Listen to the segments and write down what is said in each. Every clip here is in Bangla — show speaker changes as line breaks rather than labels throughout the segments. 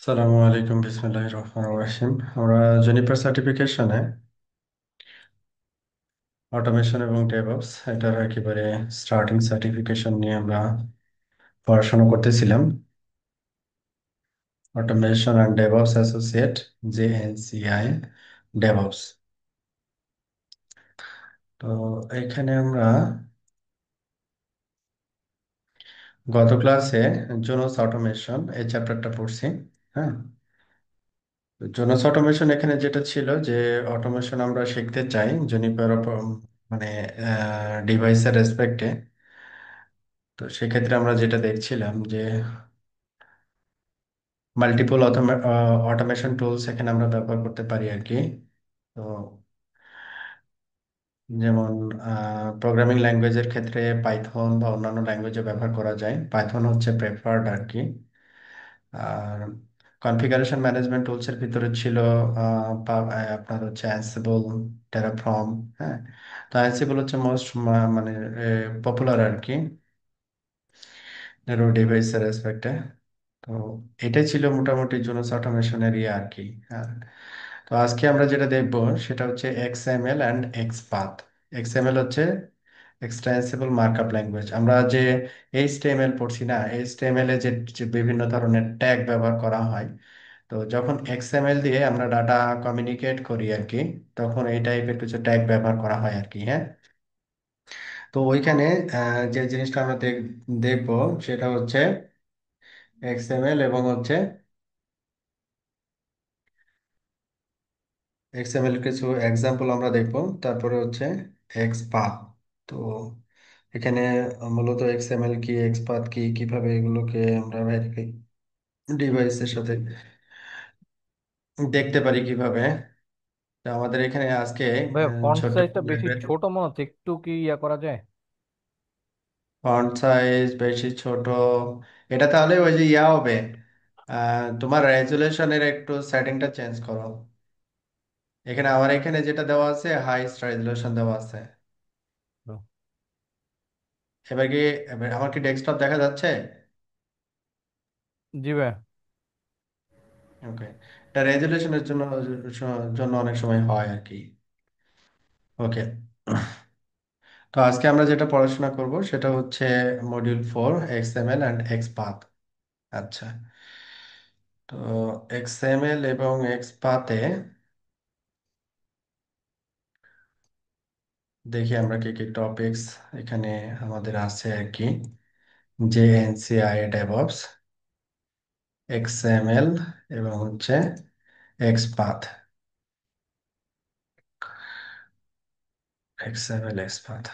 সালামু আলাইকুম বিসমিল্লাহির রহমানির রহিম। আমরা জেনিফার সার্টিফিকেশনে অটোমেশন এবং ডেভঅপস এটার একেবারে স্টার্টিং সার্টিফিকেশন নিয়ে আমরা পড়াশোনা করতেছিলাম। Automation and DevOps associate, JNCI DevOps. তো এখানে আমরা গত ক্লাসে জোনোস অটোমেশন এই চ্যাপ্টারটা পড়ছি। হ্যাঁ, জোনোস অটোমেশন এখানে যেটা ছিল যে অটোমেশন আমরা শিখতে চাই জেনিফার মানে ডিভাইসের রেসপেক্টে। তো সেক্ষেত্রে আমরা যেটা দেখছিলাম যে মাল্টিপল অটোমেশন টুলস এখানে আমরা ব্যবহার করতে পারি আর কি। তো যেমন প্রোগ্রামিং ল্যাঙ্গুয়েজের ক্ষেত্রে পাইথন বা অন্যান্য ল্যাঙ্গুয়েজও ব্যবহার করা যায়, পাইথন হচ্ছে প্রেফার্ড আর কি। আর কনফিগারেশন ম্যানেজমেন্ট টুলসের ভিতরে ছিল আপনার হচ্ছে অ্যানসিবল, টেরাফর্ম। হ্যাঁ, তো অ্যানসিবল হচ্ছে মোস্ট মানে পপুলার আর কি ডিভাইসের রেসপেক্টে। তো এটাই ছিল মোটামুটি জুনোস অটোমেশনের ইয়ে আর কি। হ্যাঁ, তো আজকে আমরা যেটা দেখব সেটা হচ্ছে XML অ্যান্ড XPath। XML হচ্ছে এক্সটেন্সিবল মার্কআপ ল্যাঙ্গুয়েজ। আমরা যে HTML পড়ছি না, HTML এ যে যে বিভিন্ন ধরনের ট্যাগ ব্যবহার করা হয়, তো যখন XML দিয়ে আমরা ডাটা কমিউনিকেট করি আর কি, তখন এই টাইপের কিছু ট্যাগ ব্যবহার করা হয় আর কি। হ্যাঁ, তো ওইখানে যে জিনিসটা আমরা দেখব সেটা হচ্ছে XML এবং হচ্ছে XML কিছু এক্সাম্পল আমরা দেখব। তারপরে হচ্ছে XPath। তো এখানে মূলত XML কি, XPath কি, কিভাবে এগুলোকে আমরা ভেরিফাই ডিভাইসের সাথে দেখতে পারি কিভাবে। তো আমাদের এখানে আজকে
ভাই, ফন্ট
ছোট্ট
সাইজটা বেশি ছোট মনে হচ্ছে, একটু কি ইয়া করা যায়?
ফন্ট সাইজ বেশি ছোট, এটা তাহলে ওই যে ইয়া হবে। তোমার রেজুলেশনের একটু সেটিংটা চেঞ্জ করো। এখানে আমার এখানে যেটা দেওয়া আছে হাইস্ট রেজুলেশন দেওয়া আছে। এবার কি, এবার আমার কি ডেস্কটপ দেখা যাচ্ছে?
জি ভাই।
ওকে, এটা রেজুলেশনের জন্য জন্য অনেক সময় হয় আর কি। ওকে, তো আজকে আমরা যেটা পড়াশোনা করব সেটা হচ্ছে মডিউল 4, XML অ্যান্ড XPath। আচ্ছা, তো XML এবং XPath-এ দেখি আমরা কি কি টপিকস এখানে আমাদের আছে আর কি। JNCI ডেভঅপস, XML এবং হচ্ছে XPath। XML XPath,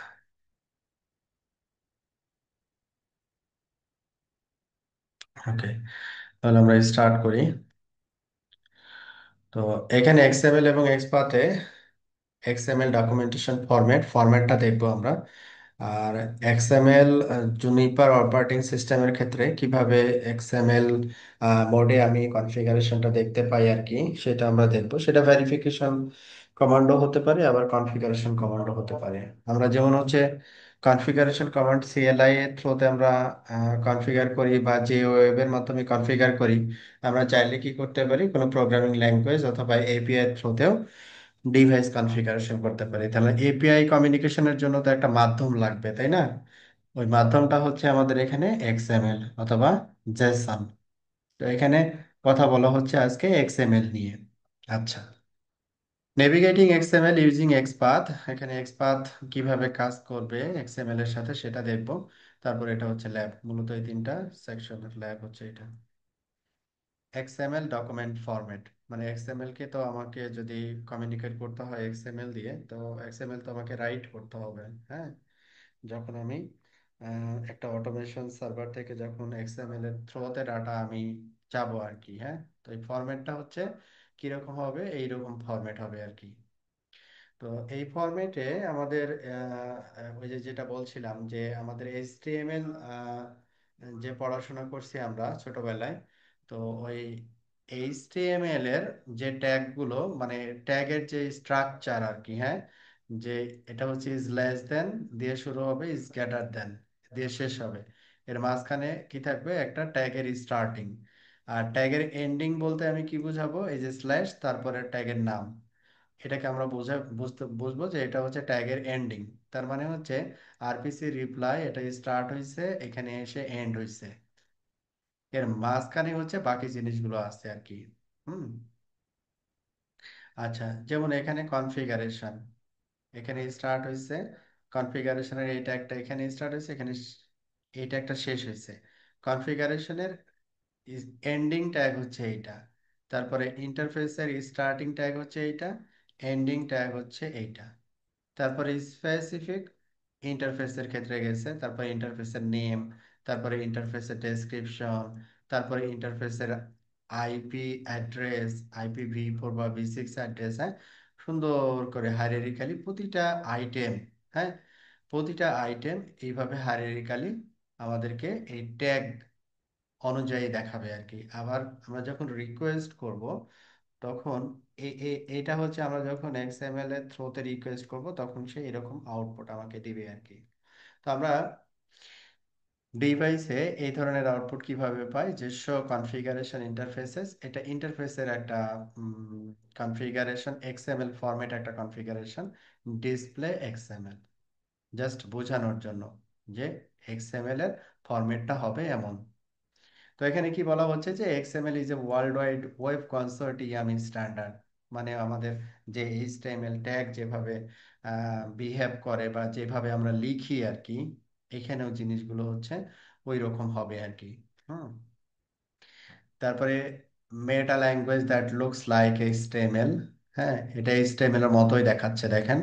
ওকে, তাহলে আমরা স্টার্ট করি। তো এখানে XML এবং XPath-এ XML ডকুমেন্টেশন ফরম্যাটটা দেখবো আমরা। আর XML জুনিপার অপারেটিং সিস্টেমের ক্ষেত্রে কিভাবে XML মোডে আমি কনফিগারেশনটা দেখতে পাই আর কি, সেটা আমরা দেখবো। সেটা ভেরিফিকেশন কমান্ডও হতে পারে, আবার কনফিগারেশন কমান্ডও হতে পারে। আমরা যেমন হচ্ছে কনফিগারেশন কমান্ড CLI এর থ্রুতে আমরা কনফিগার করি, বা যে ওয়েবের মাধ্যমে কনফিগার করি, আমরা চাইলে কি করতে পারি কোনো প্রোগ্রামিং ল্যাঙ্গুয়েজ অথবা API এর থ্রুতেও ডিভাইস কনফিগারেশন করতে পারি। তাহলে API কমিউনিকেশনের জন্য তো একটা মাধ্যম লাগবে, তাই না? ওই মাধ্যমটা হচ্ছে আমাদের এখানে XML অথবা জেসন। তো এখানে কথা বলা হচ্ছে আজকে XML নিয়ে। আচ্ছা, নেভিগেটিং XML ইউজিং XPath। এখানে XPath কিভাবে কাজ করবে XML এর সাথে সেটা দেখবো। তারপর এটা হচ্ছে ল্যাব, মূলত এই তিনটা সেকশনের ল্যাব হচ্ছে এটা। XML ডকুমেন্ট ফরম্যাট, মানে XML কে তো আমাকে যদি কমিউনিকেট করতে হয় XML দিয়ে, তো XML তো আমাকে রাইট করতে হবে। হ্যাঁ, যখন আমি একটা অটোমেশন সার্ভার থেকে যখন XML এর থ্রুতে ডাটা আমি যাবো আর কি। হ্যাঁ, তো এই ফরম্যাটটা হচ্ছে কিরকম হবে, এইরকম ফরম্যাট হবে আর কি। তো এই ফরম্যাটে আমাদের ওই যে যেটা বলছিলাম যে আমাদের HTML যে পড়াশোনা করছি আমরা ছোটবেলায়, তো ওই HTML এর যে ট্যাগ গুলো, মানে ট্যাগের যে স্ট্রাকচার আর কি। হ্যাঁ, যে এটা হচ্ছে ইজ লেস দেন দিয়ে শুরু হবে, ইজ গ্রেটার দেন দিয়ে শেষ হবে, এর মাঝখানে কি থাকবে, একটা ট্যাগের স্টার্টিং। আর ট্যাগের এন্ডিং বলতে আমি কি বুঝাবো, এই যে স্ল্যাশ তারপরে ট্যাগের নাম, এটাকে আমরা বুঝবো যে এটা হচ্ছে ট্যাগের এন্ডিং। তার মানে হচ্ছে আরপিসি রিপ্লাই এটা স্টার্ট হয়েছে, এখানে এসে এন্ড হয়েছে, এর মাঝখানে হচ্ছে বাকি জিনিসগুলো আছে আর কি। হুম। আচ্ছা, যেমন এখানে কনফিগারেশন, এখানে স্টার্ট হয়েছে, কনফিগারেশনের এইটা একটা এখানে স্টার্ট হয়েছে, এখানে এইটা একটা শেষ হয়েছে। কনফিগারেশনের এন্ডিং ট্যাগ হচ্ছে এইটা, তারপরে ইন্টারফেসের স্টার্টিং ট্যাগ হচ্ছে এইটা, এন্ডিং ট্যাগ হচ্ছে এইটা। তারপরে স্পেসিফিক ইন্টারফেসের ক্ষেত্রে গেছে, তারপরে ইন্টারফেসের নেম, তারপরে ইন্টারফেসের ডেসক্রিপশন, তারপরে ইন্টারফেসের আইপি অ্যাড্রেস, IPv4 বা V6 অ্যাড্রেস, হ্যাঁ, সুন্দর করে হাইরার্কিক্যালি প্রতিটা আইটেম, হ্যাঁ, প্রতিটা আইটেম এইভাবে হাইরার্কিক্যালি আমাদেরকে এই ট্যাগ অনুযায়ী দেখাবে আর কি। আবার আমরা যখন রিকোয়েস্ট করব তখন এটা হচ্ছে আমরা যখন XML এর থ্রোতে রিকোয়েস্ট করব তখন সে এরকম আউটপুট আমাকে দিবে আর কি। তো আমরা ডিভাইসে এই ধরনের আউটপুট কিভাবে পাই, যে শো কনফিগারেশন ইন্টারফেসেস, এটা ইন্টারফেসের একটা কনফিগারেশন, XML ফরম্যাট একটা কনফিগারেশন, ডিসপ্লে XML, জাস্ট বোঝানোর জন্য যে XML এর ফরম্যাটটা হবে এমন। তো এখানে কি বলা হচ্ছে যে XML is a world wide web consortium standard, মানে আমাদের যে এইচটিএমএল ট্যাগ যেভাবে বিহেভ করে বা যেভাবে আমরা লিখি আর কি, এখানেও জিনিসগুলো হচ্ছে ওই রকম হবে আর কি। হুম। তারপরে meta language that looks like HTML, হ্যাঁ, এটা এইচটিএমএল এর মতোই দেখাচ্ছে দেখেন,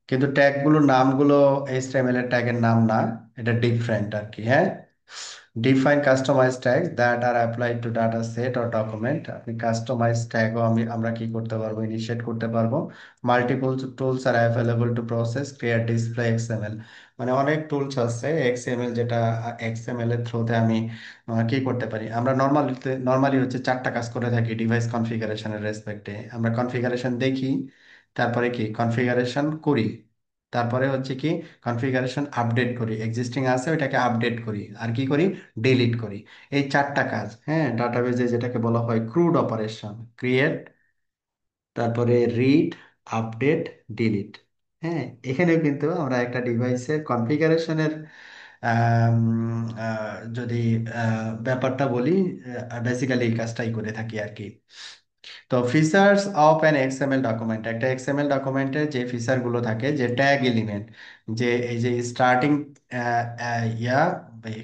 কিন্তু ট্যাগগুলোর নামগুলো এইচটিএমএল এর ট্যাগের নাম না, এটা ডিফারেন্ট আর কি, হ্যাঁ। Define customize tag that are applied to data set or document, আপনি কাস্টমাইজ ট্যাগও আমরা কি করতে পারবো, ইনিশিয়েট করতে পারবো। Multiple tools are available to process create display XML, মানে অনেক টুলস আছে এক্সএমএল, যেটা এক্সএমএল এর থ্রুতে আমি কি করতে পারি। আমরা নর্মালি হচ্ছে চারটা কাজ করে থাকি ডিভাইস কনফিগারেশনের রেসপেক্টে, আমরা কনফিগারেশন দেখি, তারপরে কি কনফিগারেশন করি, তারপরে হচ্ছে কি কনফিগারেশন আপডেট করি, এক্সিস্টিং আছে ওইটাকে আপডেট করি, আর কি করি, ডিলিট করি। এই চারটা কাজ, হ্যাঁ, ডাটাবেজে যেটাকে বলা হয় ক্রুড অপারেশন, ক্রিয়েট, তারপরে রিড, আপডেট, ডিলিট। হ্যাঁ, এখানেও কিন্তু আমরা একটা ডিভাইসের কনফিগারেশনের যদি ব্যাপারটা বলি, বেসিক্যালি এই কাজটাই করে থাকি আর কি। তো features of an XML document, একটা এক্সএমএল ডকুমেন্টের যে ফিচার গুলো থাকে, যে ট্যাগ এলিমেন্ট, যে এই যে স্টার্টিং ইয়া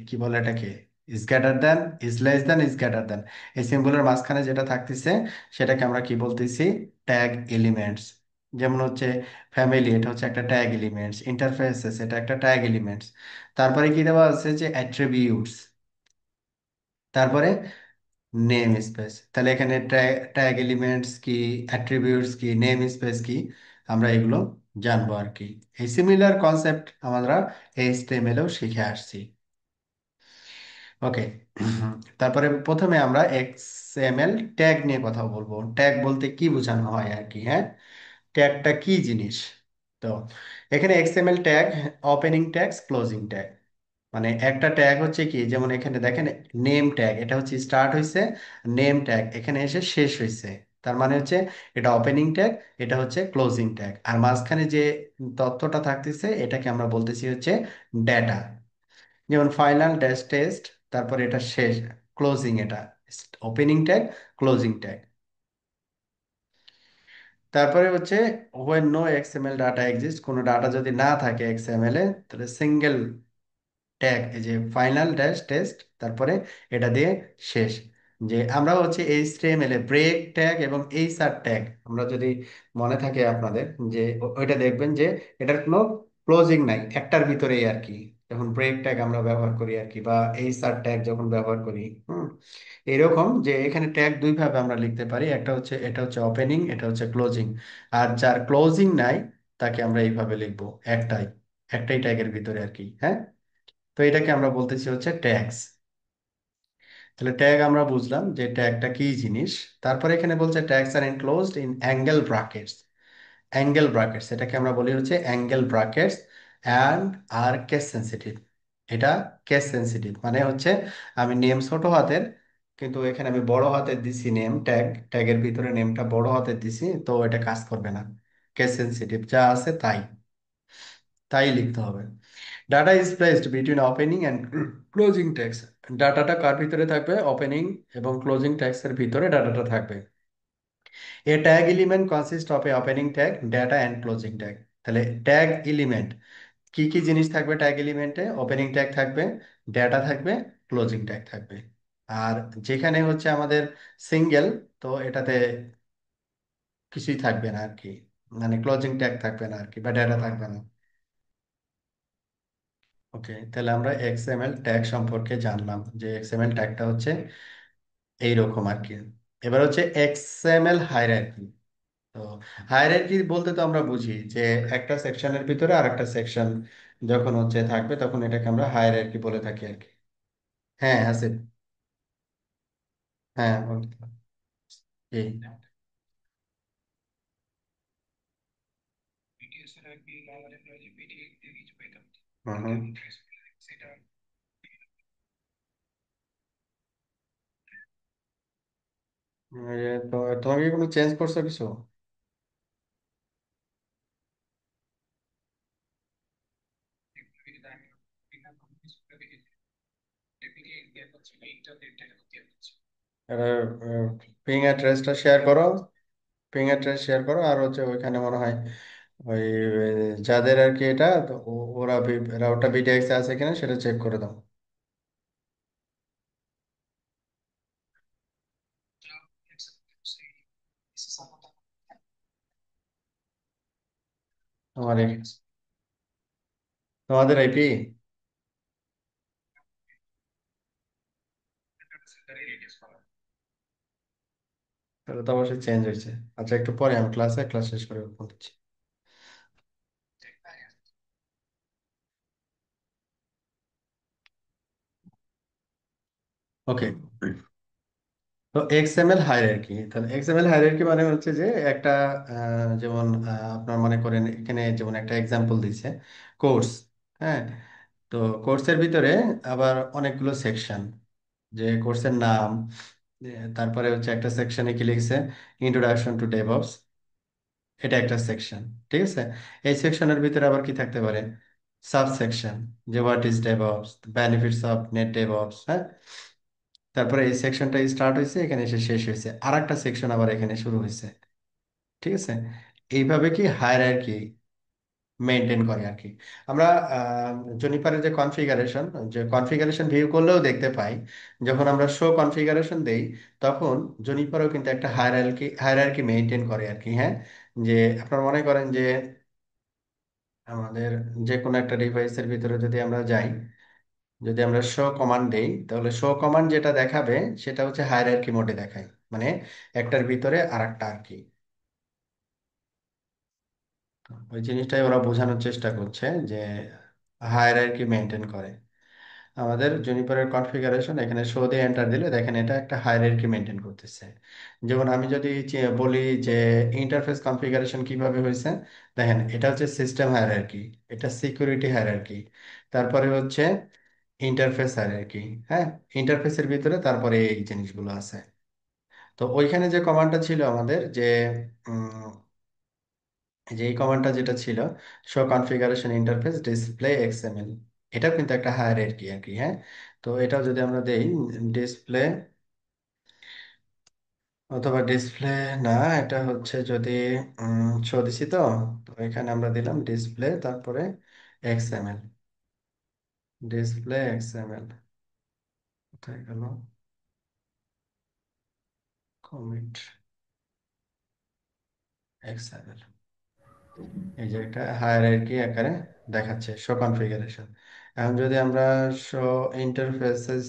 কি বলে এটাকে, is greater than, is less than, is greater than, এই সিম্বলের মাঝখানে যেটা থাকতেছে সেটাকে আমরা কি বলতেছি, ট্যাগ এলিমেন্টস। যেমন হচ্ছে ফ্যামিলি, এটা হচ্ছে একটা ট্যাগ এলিমেন্টস, ইন্টারফেসেস এটা একটা ট্যাগ এলিমেন্টস, তারপরে কি দেওয়া আছে যে অ্যাট্রিবিউটস, তারপরে নেম স্পেস। তাহলে এখানে ট্যাগ এলিমেন্টস কি, অ্যাট্রিবিউটস কি, নেম স্পেস কি, আমরা এগুলো জানবো আর কি। এই সিমিলার কনসেপ্ট আমরা HTML এও শিখে আসছি। ওকে। তারপরে প্রথমে আমরা XML ট্যাগ নিয়ে কথা বলবো, ট্যাগ বলতে কি বোঝানো হয় আর কি, হ্যাঁ, ট্যাগটা কি জিনিস। তো এখানে XML tag, opening tags, closing tag, মানে একটা ট্যাগ হচ্ছে কি, যেমন এখানে দেখেন নেম ট্যাগ, এটা হচ্ছে স্টার্ট হয়েছে, নেম ট্যাগ এখানে এসে শেষ হয়েছে, তার মানে হচ্ছে এটা ওপেনিং ট্যাগ, এটা হচ্ছে ক্লোজিং ট্যাগ, আর মাঝখানে যে তথ্যটা থাকতেছে এটাকে আমরা বলতেছি হচ্ছে ডেটা। যেমন ফাইনাল ড্যাশ টেস্ট, তারপরে এটা শেষ, ক্লোজিং, এটা ওপেনিং ট্যাগ, ক্লোজিং ট্যাগ। তারপরে হচ্ছে when no XML data exist, কোনো ডাটা যদি না থাকে XML এ, তাহলে সিঙ্গেল ট্যাগ, এই যে ফাইনাল ড্যাশ টেস্ট, তারপরে এটা দিয়ে শেষ। যে আমরা হচ্ছে HTML এ ব্রেক ট্যাগ এবং এইচআর ট্যাগ, আমরা যদি মনে থাকে আপনাদের, যে ওইটা দেখবেন যে এটার কোনো ক্লোজিং নাই, একটার ভিতরেই আর কি, যখন ব্রেক ট্যাগ আমরা ব্যবহার করি আর কি, বা এইচআর ট্যাগ যখন ব্যবহার করি। হুম। এরকম যে এখানে ট্যাগ দুই ভাবে আমরা লিখতে পারি, একটা হচ্ছে এটা হচ্ছে ওপেনিং, এটা হচ্ছে ক্লোজিং, আর যার ক্লোজিং নাই তাকে আমরা এইভাবে লিখবো, একটাই, একটাই ট্যাগের ভিতরে আর কি, হ্যাঁ। তো এটাকে আমরা বলতেছি হচ্ছে ট্যাগস। তাহলে ট্যাগ আমরা বুঝলাম যে ট্যাগটা কি জিনিস। তারপরে এখানে বলছে tags are enclosed in angle brackets, angle brackets এটাকে আমরা বলি হচ্ছে angle brackets, and are case sensitive, এটা কেস সেন্সিটিভ, মানে হচ্ছে আমি নেম ছোট হাতের, কিন্তু এখানে আমি বড় হাতের দিছি নেম ট্যাগ, ট্যাগের ভিতরে নেমটা বড় হাতের দিছি, তো এটা কাজ করবে না। কেস সেনসিটিভ, যা আছে তাই তাই লিখতে হবে। Data is placed between opening and closing tags. ডাটাটা কার ভিতরে থাকবে? ওপেনিং এবং ক্লোজিং ট্যাগসের ভিতরে ডাটাটা থাকবে। A tag element consist of a opening tag, data and closing tag. তাহলে ট্যাগ এলিমেন্ট কি কি জিনিস থাকবে? ট্যাগ এলিমেন্টে ওপেনিং ট্যাগ থাকবে, ডেটা থাকবে, ক্লোজিং ট্যাগ থাকবে। আর যেখানে হচ্ছে আমাদের সিঙ্গেল, তো এটাতে কিছুই থাকবে না আর কি, মানে ক্লোজিং ট্যাগ থাকবে না আর কি, বা ডেটা থাকবে না। ওকে, তাহলে আমরা এক্সএমএল ট্যাগ সম্পর্কে জানলাম যে এক্সএমএল ট্যাগটা হচ্ছে এইরকম আর কি। এবার হচ্ছে এক্সএমএল হায়ারার্কি। তো হায়ারার্কি বলতে তো আমরা বুঝি যে একটা সেকশনের ভিতরে আর একটা সেকশন যখন হচ্ছে থাকবে, তখন এটাকে আমরা হায়ারার্কি বলে থাকি আর কি। হ্যাঁ, আছে। হ্যাঁ, এই হুম হুম। তো তোমাকে কি কোনো চেঞ্জ করছো কিছু? পিং অ্যাড্রেসটা শেয়ার করো, পিং অ্যাড্রেস শেয়ার করো, আর হচ্ছে ওইখানে মনে হয় ওই যাদের আর কি এটা, তো ওরা রাউটার বিটিএক্স আছে কিনা সেটা চেক করে দাও। তোমার তোমাদের আইপি, তাহলে তো অবশ্যই চেঞ্জ হয়েছে। আচ্ছা, একটু পরে আমি ক্লাস শেষ করে ফোন দিচ্ছি। ওকে, তো এক্সএমএল হায়ারার্কি, তাহলে এক্সএমএল হায়ারার্কি মানে হচ্ছে যে একটা যেমন আপনার মনে করেন এখানে যেমন একটা এক্সাম্পল দিচ্ছে কোর্স। হ্যাঁ, তো কোর্সের ভিতরে আবার অনেকগুলো সেকশন, যে কোর্সের নাম, তারপরে হচ্ছে একটা সেকশনে কি লিখছে, ইন্ট্রোডাকশন টু ডেভঅপস, এটা একটা সেকশন। ঠিক আছে, এই সেকশনের ভিতরে আবার কি থাকতে পারে? সাব সেকশন, যে what is DevOps, benefits of net DevOps. হ্যাঁ, তারপরে এই সেকশনটা স্টার্ট হয়েছে, এখানে এসে শেষ হয়েছে, আর একটা সেকশন আবার এখানে শুরু হয়েছে। ঠিক আছে, এইভাবে কি হায়ারার্কি মেনটেন করে আর কি। আমরা জুনিপারের যে কনফিগারেশন, যে কনফিগারেশন ভিউ করলেও দেখতে পাই, যখন আমরা শো কনফিগারেশন দেই, তখন জুনিপারও কিন্তু একটা হায়ারার্কি হায়ারার্কি মেনটেন করে আর কি। হ্যাঁ, যে আপনারা মনে করেন যে আমাদের যে কোনো একটা ডিভাইসের ভিতরে যদি আমরা যাই, যদি আমরা শো কমান্ড দেই, তাহলে শো কমান্ড যেটা দেখাবে সেটা হচ্ছে হায়ারার্কি মোডে দেখায়, মানে একটার ভিতরে আর একটা আর কি। ওই জিনিসটাই ওরা বোঝানোর চেষ্টা করছে যে হায়ারার্কি মেনটেন করে। আমাদের জুনিপারের কনফিগারেশন এখানে শো দিয়ে এন্টার দিলে দেখেন এটা একটা হায়ারার্কি মেনটেন করতেছে। যেমন আমি যদি বলি যে ইন্টারফেস কনফিগারেশন কিভাবে হয়েছে, দেখেন এটা হচ্ছে সিস্টেম হায়ারার্কি, এটা সিকিউরিটি হায়ারার্কি, তারপরে হচ্ছে ইন্টারফেস হায়ারার্কি। হ্যাঁ, ইন্টারফেসের ভিতরে তারপরে এই জিনিসগুলো আছে। তো ওইখানে যে কমান্ডটা ছিল আমাদের, যে যে এই কমান্ডটা যেটা ছিল, show configuration interface display XML, এটাও কিন্তু একটা হায়ারার্কি আর কি। হ্যাঁ, তো এটাও যদি আমরা দেই ডিসপ্লে, অথবা ডিসপ্লে না, এটা হচ্ছে যদি শো দিছি, তো তো এখানে আমরা দিলাম ডিসপ্লে, তারপরে এক্সএমএল, ডিসপ্লে এক্সএমএল, কোথায় গেল কমিট এক্সএমএল, এই যে একটা হায়ারার্কি আকারে দেখাচ্ছে শো কনফিগারেশন। এখন যদি আমরা শো ইন্টারফেসেস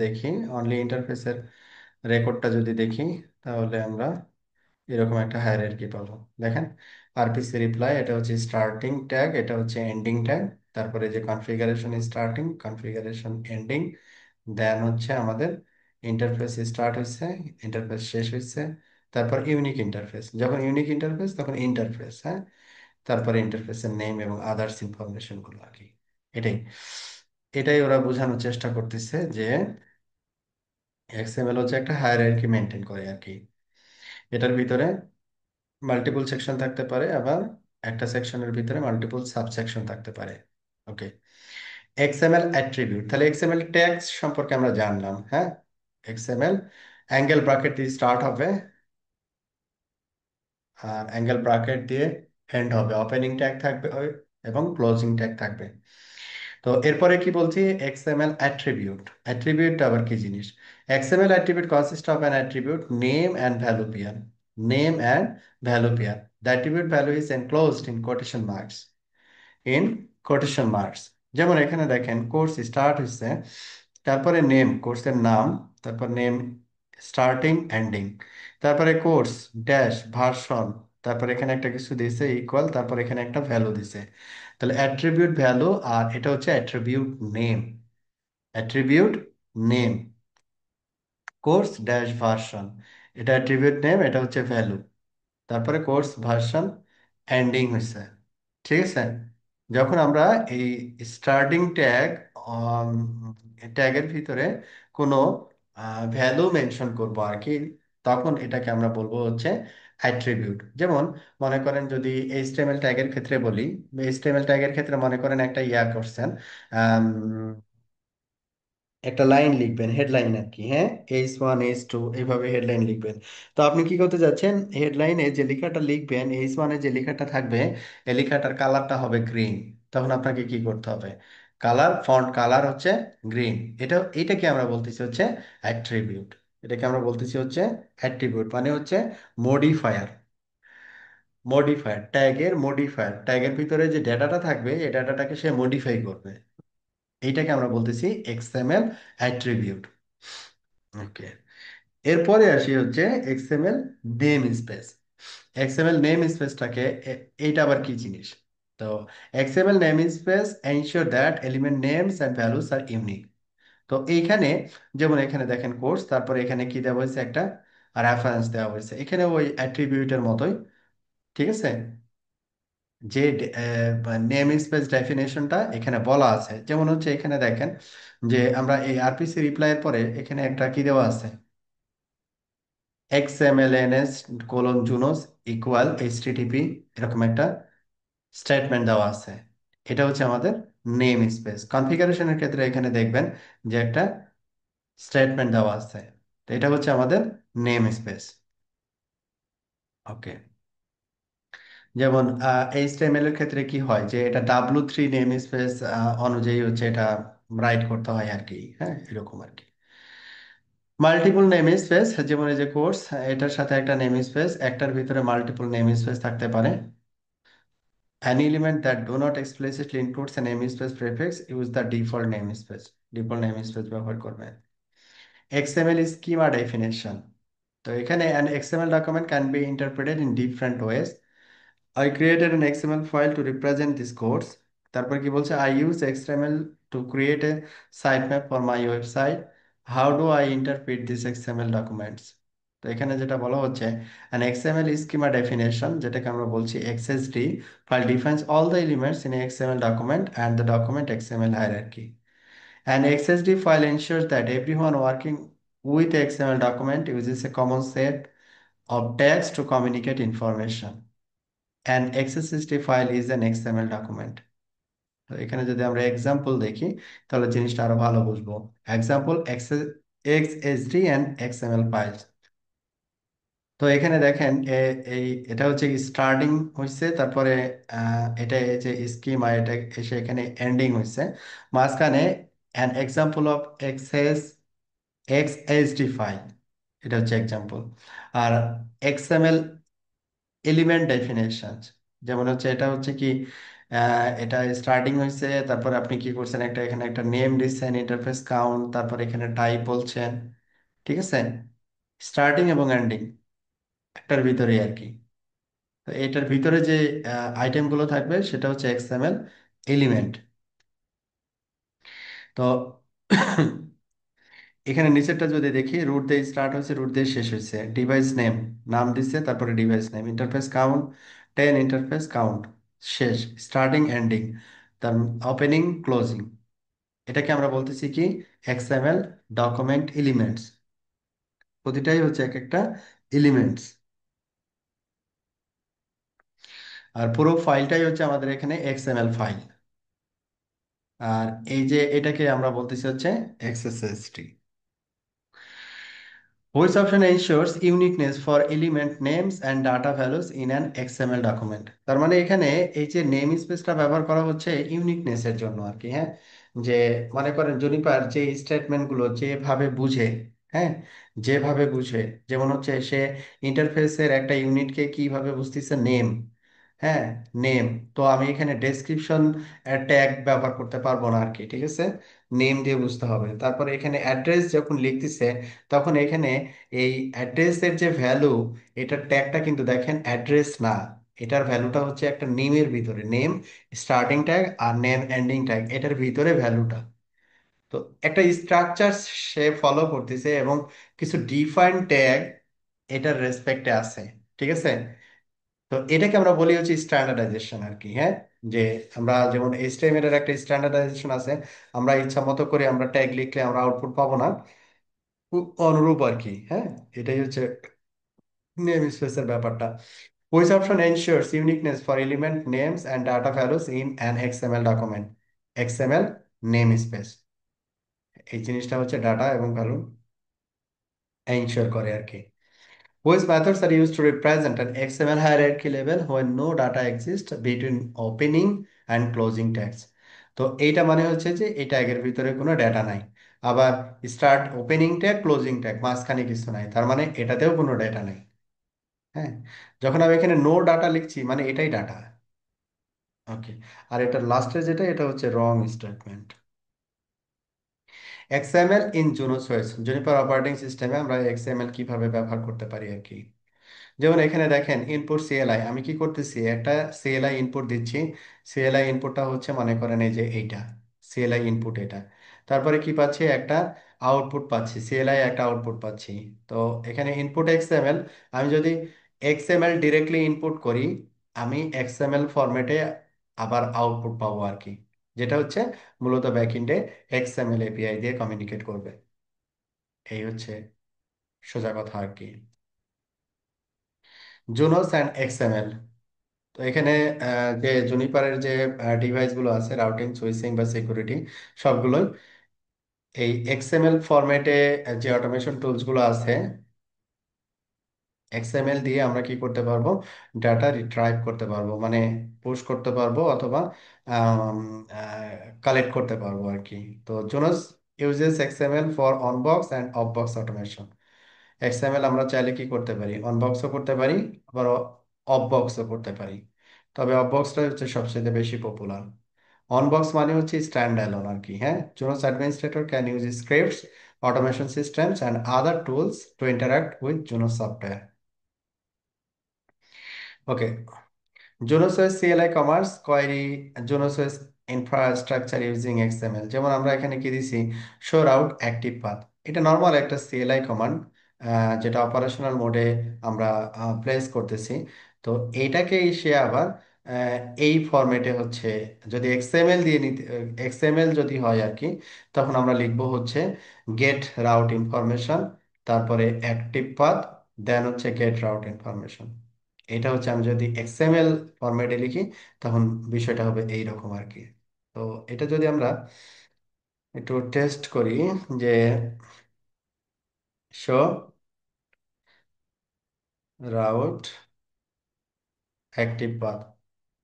দেখি, অনলি ইন্টারফেসের রেকর্ডটা যদি দেখি, তাহলে আমরা এরকম একটা হায়ারার্কি পাবো। দেখেন, আরপিসি রিপ্লাই, এটা হচ্ছে স্টার্টিং ট্যাগ, এটা হচ্ছে এন্ডিং ট্যাগ, তারপরে যে কনফিগারেশন স্টার্টিং, কনফিগারেশন এন্ডিং, দেন হচ্ছে আমাদের ইন্টারফেস স্টার্ট হয়েছে, ইন্টারফেস শেষ হয়েছে, তারপর ইউনিক ইন্টারফেস, যখন ইউনিক ইন্টারফেস তখন ইন্টারফেস। হ্যাঁ, তারপরে ইন্টারফেসের নেম এবং আদার্স ইনফরমেশন গুলো আর কি। এটাই এটাই ওরা বোঝানোর চেষ্টা করতেছে যে এক্সএমএল হচ্ছে একটা হায়ারার্কি মেনটেন করে আর কি। এটার ভিতরে মাল্টিপল সেকশন থাকতে পারে, আবার একটা সেকশনের ভিতরে মাল্টিপল সাবসেকশন থাকতে পারে। ওকে। এক্সএমএল অ্যাট্রিবিউট, তাহলে এক্সএমএল ট্যাগস সম্পর্কে আমরা জানলাম। হ্যাঁ, এক্সএমএল অ্যাঙ্গেল ব্র্যাকেট দিয়ে স্টার্ট হবে আর অ্যাঙ্গেল ব্র্যাকেট দিয়ে এন্ড হবে, ওপেনিং ট্যাগ থাকবে এবং ক্লোজিং ট্যাগ থাকবে। তো এরপরে কি বলছি, এক্সএমএল অ্যাট্রিবিউট। অ্যাট্রিবিউট আবার কি জিনিস? XML attribute consist of an attribute name and value pair. Name and value pair, the attribute value is enclosed in quotation marks. In quotation marks. যেমন এখানে দেখেন কোর্স স্টার্ট হচ্ছে, তারপরে নেম, কোর্সের নাম, তারপর নেম স্টার্টিং এন্ডিং, তারপরে কোর্স ড্যাশ ভার্সন, তারপর এখানে একটা কিছু দিছে ইকুয়াল, তারপর এখানে একটা ভ্যালু দিছে। তাহলে অ্যাট্রিবিউট ভ্যালু, আর এটা হচ্ছে attribute name. Attribute name course dash version, এটা অ্যাট্রিবিউট নেম, এটা হচ্ছে ভ্যালু, তারপরে কোর্স ভার্সন এন্ডিং হয়েছে। ঠিক আছে। যখন আমরা এই স্টার্টিং ট্যাগ ট্যাগের ভিতরে কোনো ভ্যালু মেনশন করব আর কি, তখন এটাকে আমরা বলবো হচ্ছে অ্যাট্রিবিউট। যেমন মনে করেন যদি এইচটিএমএল ট্যাগের ক্ষেত্রে বলি, এইচটিএমএল ট্যাগের ক্ষেত্রে মনে করেন একটা ইয়া করছেন, একটা লাইন লিখবেন, হেডলাইন আর কি। হ্যাঁ, H1 H2 এইভাবে হেডলাইন লিখবেন। তো আপনি কি করতে যাচ্ছেন, হেডলাইনে যে লেখাটা লিখবেন, H1 এ যে লেখাটা থাকবে, এই লেখাটার কালারটা হবে গ্রিন। তখন আপনাকে কি করতে হবে, কালার, ফন্ট কালার হচ্ছে গ্রিন। এটাকে আমরা বলতেছি হচ্ছে অ্যাট্রিবিউট। এটাকে আমরা বলতেছি হচ্ছে অ্যাট্রিবিউট, মানে হচ্ছে মডিফায়ার। মডিফায়ার, ট্যাগের মডিফায়ার, ট্যাগের ভিতরে যে ডেটাটা থাকবে এই ডেটাটাকে সে মডিফাই করবে। এইটাকে আমরা বলতেছি এক্সএমএল অ্যাট্রিবিউট। ওকে। এরপরে আসি হচ্ছে XML name space. XML name স্পেসটাকে, এইটা আবার কি জিনিস? তো XML name space ensure that element names and values are unique. তো এইখানে, যেমন এখানে দেখেন কোর্স, তারপরে এখানে কি দেওয়া হয়েছে, একটা রেফারেন্স দেওয়া হয়েছে, এখানে ওই অ্যাট্রিবিউটের মতোই। ঠিক আছে, যে নেম স্পেস ডেফিনেশনটা এখানে বলা আছে, যেমন হচ্ছে এখানে দেখেন যে আমরা এই আরপিসি রিপ্লাইয়ের পরে এখানে একটা কি দেওয়া আছে, XMLNS কোলন জুনোস ইকুয়াল HTTP, এরকম একটা স্টেটমেন্ট দেওয়া আছে। এটা হচ্ছে আমাদের নেম স্পেস। কনফিগারেশনের ক্ষেত্রে এখানে দেখবেন যে একটা স্টেটমেন্ট দেওয়া আছে। তো এটা হচ্ছে আমাদের নেম স্পেস। ওকে। যেমন HTML এর ক্ষেত্রে কি হয়, যে এটা W3 নেম স্পেস অনুযায়ী হচ্ছে এটা রাইট করতে হয় আর কি। হ্যাঁ, এরকম আর কি। মাল্টিপল নেম স্পেস, যেমন এই যে কোর্স, এটার সাথে একটা নেম স্পেস, একটার ভিতরে মাল্টিপল নেম স্পেস থাকতে পারে। Any element that do not explicitly includes a namespace prefix use the default namespace. Default namespace ব্যবহার করবেন। XML schema definition. তো এখানে an XML document can be interpreted in different ways. I created an XML file to represent this course. তারপর কি বলছে, I use XML to create a sitemap for my website. How do I interpret these XML documents? তো এখানে যেটা বলা হচ্ছে, an XML schema definition, যেটাকে আমরা বলছি XSD, file defines all the elements in a XML document and the document XML hierarchy. An XSD file ensures that everyone working with a XML document uses a common set of tags to communicate information. An XSD file is an XML document. তো এখানে যদি আমরা এক্সাম্পল দেখি তাহলে জিনিসটা আরো ভালো বুঝবো। Example XSD and XML files। তো এখানে দেখেন এটা হচ্ছে স্টার্টিং হয়েছে, তারপরে এটা এই যে স্কিমা, এটা এসে এখানে এন্ডিং হয়েছে, মাঝখানে an example of XSD file, এটা হচ্ছে এক্সাম্পল। আর XML এলিমেন্ট ডেফিনেশন, যেমন হচ্ছে এটা হচ্ছে কি, এটা স্টার্টিং হয়েছে, তারপর আপনি কি করছেন, একটা এখানে একটা নেম দিচ্ছেন, ইন্টারফেস কাউন্ট, তারপর এখানে টাইপ বলছেন। ঠিক আছে, স্টার্টিং এবং এন্ডিং একটার ভিতরে আর কি। তো এটার ভিতরে যে আইটেমগুলো থাকবে সেটা হচ্ছে এক্সএমএল এলিমেন্ট। তো এখানে নিচেরটা যদি দেখি, রুট দিয়ে স্টার্ট হয়েছে, রুট দিয়ে শেষ হয়েছে, ডিভাইস নেম, নাম দিচ্ছে, তারপরে device name, interface count 10, interface count, শেষ, স্টার্টিং এন্ডিং, তার ওপেনিং ক্লোজিং। এটাকে আমরা বলতেছি কি, এক্সএমএল ডকুমেন্ট এলিমেন্টস। প্রতিটাই হচ্ছে এক একটা এলিমেন্টস। আর পুরো ফাইলটাই হচ্ছে আমাদের এখানে এক্সএমএল ফাইল। আর এই যে এটাকে আমরা বলতেছি হচ্ছে এক্সএসএসটি। Which option ensures uniqueness for element names and data values in an XML document? তার মানে এখানে এই যে নেম স্পেসটা ব্যবহার করা হচ্ছে ইউনিকনেস এর জন্য আর কি। হ্যাঁ, যে মনে করেন জুনিপার যে স্টেটমেন্ট গুলো যেভাবে বুঝে, হ্যাঁ, যেভাবে বুঝে, যেমন হচ্ছে সে ইন্টারফেসের একটা ইউনিটকে কিভাবে বুঝতেছে, নেম। হ্যাঁ, নেম। তো আমি এখানে ডেসক্রিপশন ট্যাগ ব্যবহার করতে পারবো না আর কি, ঠিক আছে। নেম দিয়ে বুঝতে হবে। তারপরে এখানে অ্যাড্রেস যখন লিখতেছে, তখন এখানে এই অ্যাড্রেসের যে ভ্যালু, এটার ট্যাগটা কিন্তু দেখেন অ্যাড্রেস না, এটার ভ্যালুটা হচ্ছে একটা নেমের ভিতরে, নেম স্টার্টিং ট্যাগ আর নেম এন্ডিং ট্যাগ, এটার ভিতরে ভ্যালুটা। তো একটা স্ট্রাকচার সে ফলো করতেছে এবং কিছু ডিফাইন ট্যাগ এটার রেসপেক্টে আছে, ঠিক আছে। তো এটাকে আমরা বলি হচ্ছে স্ট্যান্ডার্ডাইজেশন আর কি। হ্যাঁ, যে আমরা যেমন এইচটিএমএল এর একটা স্ট্যান্ডার্ডাইজেশন আছে, আমরা ইচ্ছা মতো করে আমরা ট্যাগ লিখলে আমরা আউটপুট পাবো না, অনুরূপ আর কি। হ্যাঁ, এটাই হচ্ছে নেম স্পেসের ব্যাপারটা। Which option ensures uniqueness for element names and data values in an XML document? XML namespace এই জিনিসটা হচ্ছে ডাটা এবং ভ্যালু এনশিওর করে আর কি। Which methods are used to represent an XML hierarchy level when no data exists between opening and closing tags? তো এইটা মানে হচ্ছে যে এই ট্যাগের ভিতরে কোনো ডেটা নাই, আবার start opening tag closing tag মাঝখানে কিছু নাই, তার মানে এটাতেও কোনো ডেটা নাই। হ্যাঁ, যখন আমি এখানে নো ডাটা লিখছি মানে এটাই ডাটা। ওকে, আর এটার লাস্টে যেটা, এটা হচ্ছে wrong statement. XML in Junos OS, Juniper operating সিস্টেমে আমরা এক্সএমএল কিভাবে ব্যবহার করতে পারি আর কি। যেমন এখানে দেখেন ইনপুট সিএলআই, আমি কি করতেছি, একটা সিএলআই ইনপুট দিচ্ছি। সিএলআই ইনপুটটা হচ্ছে মনে করেন এই যে এইটা সিএলআই ইনপুট এটা। তারপরে কি পাচ্ছি, একটা আউটপুট পাচ্ছি, সিএলআই একটা আউটপুট পাচ্ছি। তো এখানে ইনপুট এক্সএমএল, আমি যদি এক্সএমএল ডিরেক্টলি ইনপুট করি, আমি এক্সএমএল ফরম্যাটে আবার আউটপুট পাবো আর কি, যেটা হচ্ছে মূলত ব্যাকএন্ডে এক্সএমএল এপিআই দিয়ে কমিউনিকেট করবে। এই হচ্ছে সোজা কথা আর কি। জুনোস অ্যান্ড এক্সএমএল। তো এখানে যে জুনিপারের যে ডিভাইসগুলো আছে, রাউটিং সুইচিং বা সিকিউরিটি, সবগুলোই এই এক্সএমএল ফরম্যাটে যে অটোমেশন টুলসগুলো আছে, এক্সএমএল দিয়ে আমরা কি করতে পারবো, ডাটা রিট্রাইভ করতে পারবো, মানে পুশ করতে পারবো অথবা কালেক্ট করতে পারবো আর কি। তো Junos uses XML for on box and off box automation. XML আমরা চাইলে কি করতে পারি, অনবক্সও করতে পারি, আবার অফবক্সও করতে পারি। তবে অফবক্সটা হচ্ছে সবচেয়ে বেশি পপুলার। অনবক্স মানে হচ্ছে স্ট্যান্ড অ্যালোন আর কি। হ্যাঁ, Jonas administrator can use scripts, automation systems and other tools to interact with Juno software. Okay, Junos OS CLI commands query, Junos OS infrastructure using XML. যেমন আমরা এখানে কি দিছি, শো আউট অ্যাক্টিভ পাথ। এটা নর্মাল একটা সিএলআই কমান্ড, যেটা অপারেশনাল মোডে আমরা প্লেস করতেছি। তো এইটাকে সে আবার আহ, এই ফরম্যাটে হচ্ছে, যদি এক্সএমএল দিয়ে নিতে, এক্সএমএল যদি হয় আর কি, তখন আমরা লিখবো হচ্ছে গেট রাউট ইনফরমেশন, তারপরে অ্যাক্টিভ পাথ, দেন হচ্ছে গেট রাউট ইনফরমেশন। এটা হচ্ছে আমি যদি এক্সএমএল ফরম্যাটে লিখি, তখন বিষয়টা হবে এইরকম আর কি। তো এটা যদি আমরা একটু টেস্ট করি, যে শো রাউট অ্যাক্টিভ পাথ,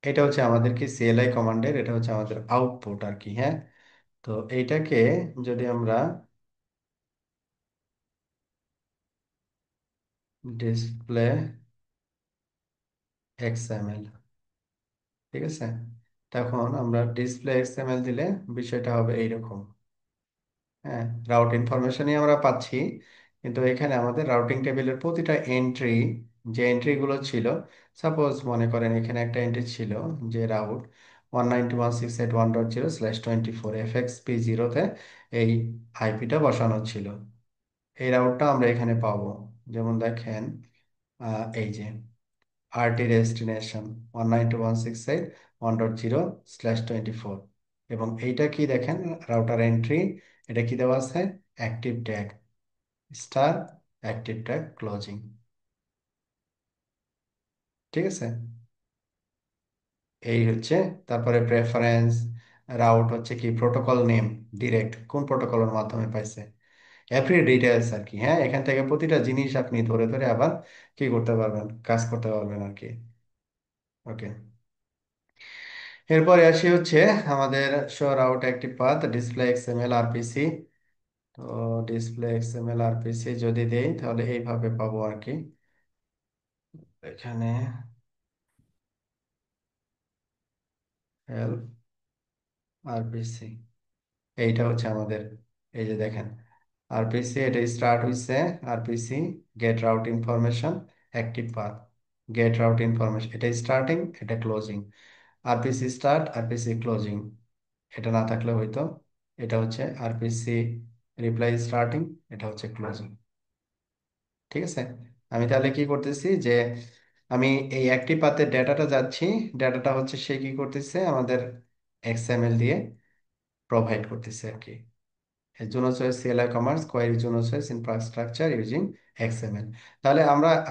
এটা হচ্ছে আমাদের কি সিএলআই কমান্ডের, এটা হচ্ছে আমাদের আউটপুট আর কি। হ্যাঁ, তো এইটাকে যদি আমরা ডিসপ্লে এক্সএমএল, ঠিক আছে, তখন আমরা ডিসপ্লে এক্সএমএল দিলে বিষয়টা হবে এইরকম। হ্যাঁ, রাউট ইনফরমেশনই আমরা পাচ্ছি, কিন্তু এখানে আমাদের রাউটিং টেবিলের প্রতিটা এন্ট্রি, যে এন্ট্রিগুলো ছিল, সাপোজ মনে করেন এখানে একটা এন্ট্রি ছিল যে রাউট 192.168.1.0/24 FXP0-তে এই আইপিটা বসানো ছিল। এই রাউটটা আমরা এখানে পাবো। যেমন দেখেন এই যে আরটি ডেস্টিনেশন 192.168.1.0/24, এবং এইটা কি দেখেন রাউটার এন্ট্রি, এটা কি দেওয়া আছে, active tag star active tag closing. ঠিক আছে, এই হচ্ছে। তারপরে প্রেফারেন্স, রাউট হচ্ছে কি, প্রোটোকল নেম, ডিরেক্ট কোন প্রোটোকলের মাধ্যমে পাইছে, এভরি ডিটেলস আর কি। হ্যাঁ, এখান থেকে প্রতিটা জিনিস আপনি ধরে ধরে আবার কি করতে পারবেন, কাজ করতে পারবেন আর কি। ওকে, এরপরে আসি হচ্ছে আমাদের show route active path display XML RPC. তো ডিসপ্লে এক্সএমএল আরপিসি যদি দেই তাহলে এইভাবে পাবো আর কি। এখানে হেল্প আরপিসি, এইটা হচ্ছে আমাদের, এই যে দেখেন আরপিসি, এটা স্টার্ট হইছে RPC get route information active path, get route information, এটা স্টার্টিং, এটা closing, RPC start RPC closing. এটা না থাকলে হয়তো এটা হচ্ছে আরপিসি রিপ্লাই স্টার্টিং, এটা হচ্ছে ক্লোজিং। ঠিক আছে, আমি তাহলে কি করতেছি যে আমি এই একটি পাতে ডেটাটা যাচ্ছি, ডেটাটা হচ্ছে সে কি করতেছে আমাদের এক্সএমএল দিয়ে প্রোভাইড করতেছে আর কি। Junos OS CLI commands query Junos OS infrastructure using XML. তাহলে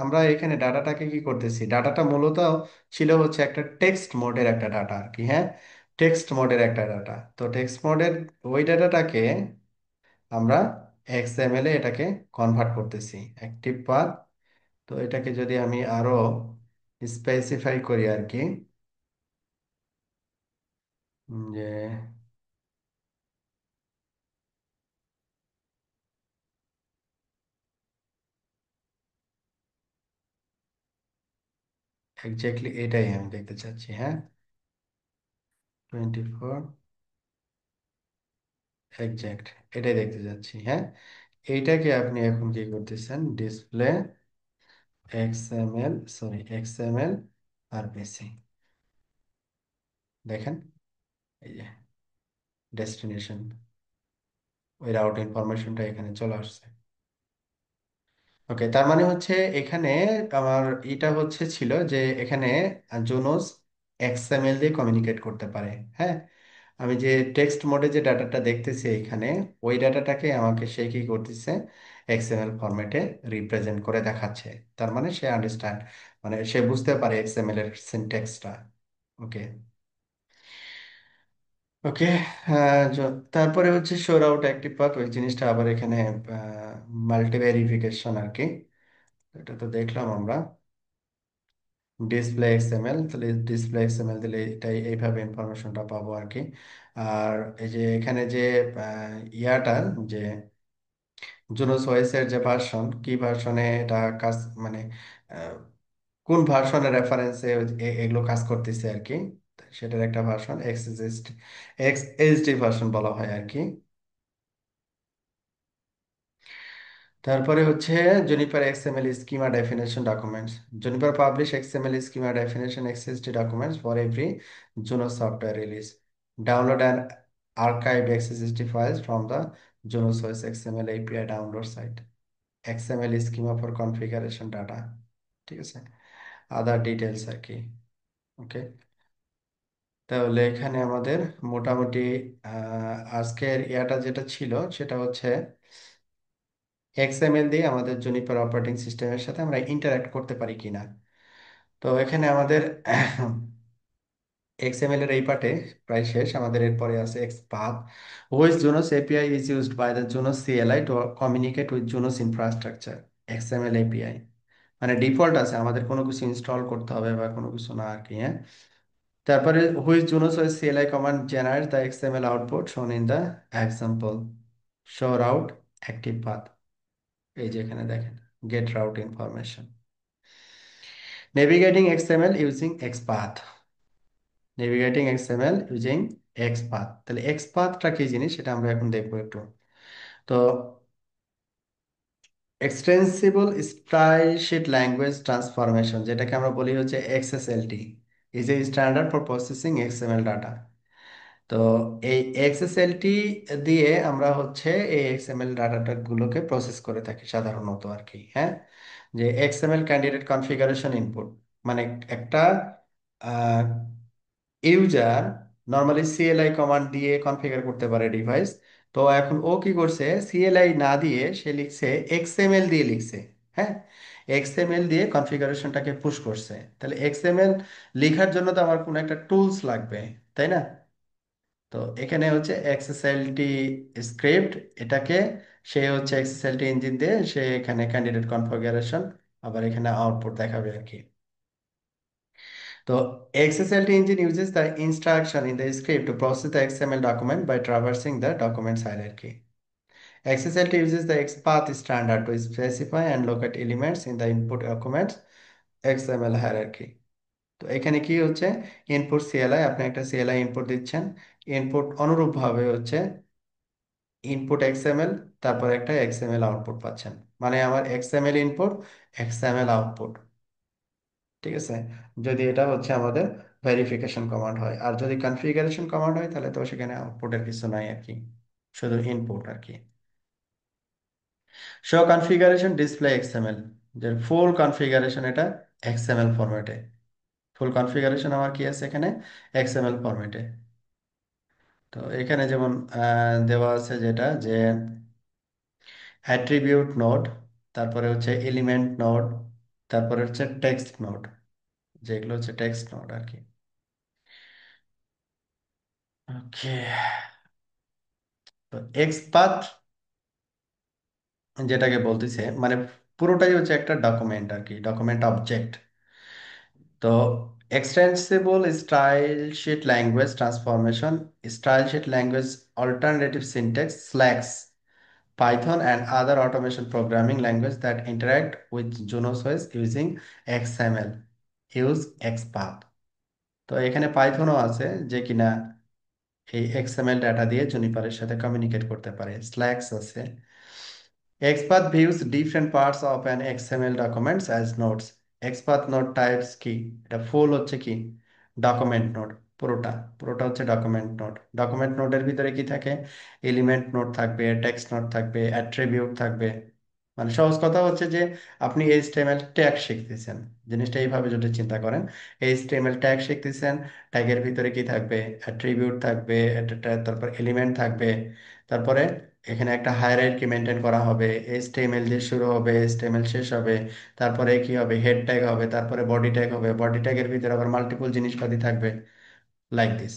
আমরা এখানে ডাটাটাকে কি করতেছি, ডাটাটা মূলত ছিল হচ্ছে একটা টেক্সট মোডের একটা ডাটা আর কি। হ্যাঁ, টেক্সট মোডের একটা ডাটা, তো টেক্সট মোডের ওই ডাটাটাকে আমরা এক্সএমএল এ এটাকে কনভার্ট করতেছি অ্যাক্টিভ পাথ। তো এটাকে যদি আমি আরো স্পেসিফাই করি আর কি, যে এক্স্যাক্টলি এটাই আমি দেখতে চাচ্ছি। হ্যাঁ, 24 এক্সাক্ট, এটাই দেখতে যাচ্ছি। হ্যাঁ, এইটাকে আপনি এখন কি করতেছেন, display XML, sorry XML RPC, দেখেন এই যে ডেস্টিনেশন, ওই রাউট ইনফরমেশনটা এখানে চলে আসছে। ওকে, তার মানে হচ্ছে এখানে আমার এটা হচ্ছে ছিল যে এখানে জোনোস এক্সএমএল দিয়ে কমিউনিকেট করতে পারে। হ্যাঁ, আমি যে টেক্সট মোডে যে ডাটাটা দেখতেছি এখানে, ওই ডাটাটাকে আমাকে সে কি করতেছে, এক্সএমএল ফরম্যাটে রিপ্রেজেন্ট করে দেখাচ্ছে। তার মানে সে আন্ডারস্ট্যান্ড, মানে সে বুঝতে পারে এক্সএমএল এর সিনট্যাক্সটা। ওকে, ওকে। তারপরে হচ্ছে শোর আউট অ্যাক্টিভ পাথ, ওই জিনিসটা আবার এখানে মাল্টি ভেরিফিকেশন আর কি। এটা তো দেখলাম আমরা। ডিসপ্লে এক্সএমএল, তাহলে ডিসপ্লে এক্সএমএল দিলে এটাই এইভাবে ইনফরমেশনটা পাবো আর কি। আর এই যে এখানে যে ইয়াটা, যে জুনোস ওএস এর যে ভার্সন, কি ভার্সনে এটা কাজ, মানে আহ, কোন ভার্সনের রেফারেন্সে এগুলো কাজ করতেছে আর কি, সেটার একটা ভার্সন এক্সএসডি ভার্সন বলা হয় আর কি। তারপরে হচ্ছে Juniper XML schema definition documents, Juniper publish XML schema definition XSD documents for every Junos software release, download and archive XSSD files from the Junos OS XML API download site, XML schema for configuration data। ঠিক আছে, আদার ডিটেলস আর কি। ওকে, তাহলে এখানে আমাদের মোটামুটি আজকের ইয়াটা যেটা ছিল সেটা হচ্ছে এক্সএমএল দিয়ে আমাদের জুনিপার অপারেটিং সিস্টেমের সাথে আমরা ইন্টারাক্ট করতে পারি কিনা। তো এখানে আমাদের এক্সএমএল এর এই পার্টে প্রায় শেষ, আমাদের এরপরে আছে XPath, which Junos API is used by the Junos CLI to communicate with Junos infrastructure, XML API. মানে ডিফল্ট আছে, আমাদের কোনো কিছু ইনস্টল করতে হবে বা কোনো কিছু না আর কি। হ্যাঁ, তারপরে which Junos CLI command generate the XML output shown in the example, show route active path. এই যে এখানে দেখেন get route information, navigating XML using XPath, navigating XML using XPath. তাহলে এক্সপাথটা কি জিনিস সেটা আমরা এখন দেখবো একটু। তো এক্সটেন্সিবল স্টাইলশিট ল্যাঙ্গুয়েজ ট্রান্সফরমেশন, যেটাকে আমরা বলি হচ্ছে XSLT, is a standard for processing XML data. তো এই এক্সএসএলটি দিয়ে আমরা হচ্ছে এই এক্সএমএল ডাটাটা গুলোকে প্রসেস করে থাকি সাধারণত আর কি। হ্যাঁ, যে এক্সএমএল ক্যান্ডিডেট কনফিগারেশন ইনপুট, মানে একটা ইউজার নর্মালি সিএলআই কমান্ড দিয়ে কনফিগার করতে পারে ডিভাইস, তো এখন ও কি করছে, সিএলআই না দিয়ে সে লিখছে এক্সএমএল দিয়ে লিখছে। হ্যাঁ, এক্সএমএল দিয়ে কনফিগারেশনটাকে পুশ করছে। তাহলে এক্সএমএল লেখার জন্য তো আমার কোনো একটা টুলস লাগবে, তাই না? তো এখানে হচ্ছে এক্সএসএলটি স্ক্রিপ্ট, এটাকে সে হচ্ছে এক্সএসএলটি ইঞ্জিন দিয়ে সে এখানে ক্যান্ডিডেট কনফিগারেশন আবার এখানে আউটপুট দেখাবে আর কি। তো XSLT engine uses the instruction in the script to process the XML document by traversing the documents hierarchy. XSLT uses the XPath standard to specify and locate elements in the input documents XML hierarchy. তো এখানে কি হচ্ছে, ইনপুট সিএলআই, আপনি একটা সিএলআই ইনপুট দিচ্ছেন, ইনপুট অনুরূপভাবে হচ্ছে ইনপুট এক্সএমএল, তারপর একটা এক্সএমএল আউটপুট পাচ্ছেন। মানে আমার এক্সএমএল ইনপুট, এক্সএমএল আউটপুট। ঠিক আছে, যদি এটা হচ্ছে আমাদের ভেরিফিকেশন কমান্ড হয়। আর যদি কনফিগারেশন কমান্ড হয় তাহলে তো সেখানে আউটপুটের কিছু নাই আর কি, শুধু ইনপুট আর কি। শো কনফিগারেশন ডিসপ্লে এক্সএমএল, যে ফুল কনফিগারেশন এটা এক্সএমএল ফরম্যাটে। ফুল কনফিগারেশন আমার কি আছে এখানে, এক্সএমএল ফরম্যাটে। তো এখানে যেমন দেওয়া আছে যেটা, যে অ্যাট্রিবিউট নোড, তারপরে হচ্ছে এলিমেন্ট নোড, তারপরে হচ্ছে টেক্সট নোড, যেগুলো হচ্ছে টেক্সট নোড আর কি। ওকে, তো এক্সপাথ যেটাকে বলতেছে মানে পুরোটাই হচ্ছে একটা ডকুমেন্ট আর কি, ডকুমেন্ট অবজেক্ট। তো extensible style sheet language transformation, style sheet language alternative syntax SLAX Python and other automation programming language that interact with Junos using XML use XPath। তো এখানে পাইথনও আছে যে কিনা এই এক্সএমএল ডাটা দিয়ে জুনিপারের সাথে কমিউনিকেট করতে পারে, স্ল্যাক্স আছে। XPath views different parts of an XML documents as nodes। XPath node types কি, এটা ফুল হচ্ছে কি ডকুমেন্ট নোড, পুরোটা পুরোটা হচ্ছে ডকুমেন্ট নোড। ডকুমেন্ট নোডের ভিতরে কি থাকে, এলিমেন্ট নোড থাকবে, টেক্সট নোড থাকবে, অ্যাট্রিবিউট থাকবে। মানে সহজ কথা হচ্ছে যে আপনি এইচটিএমএল ট্যাগ শিখতেছেন, জিনিসটা এইভাবে যদি চিন্তা করেন, এইচটিএমএল ট্যাগ শিখতেছেন, ট্যাগের ভিতরে কি থাকবে, অ্যাট্রিবিউট থাকবে, তারপর এলিমেন্ট থাকবে, তারপরে এখানে একটা হায়ারার্কি মেনটেন করা হবে, এইচটিএমএল দিয়ে শুরু হবে, এইচটিএমএল শেষ হবে, তারপরে কি হবে, হেড ট্যাগ হবে, তারপরে বডি ট্যাগ হবে, বডি ট্যাগের ভিতরে আবার মাল্টিপল জিনিসপাতি থাকবে, লাইক দিস।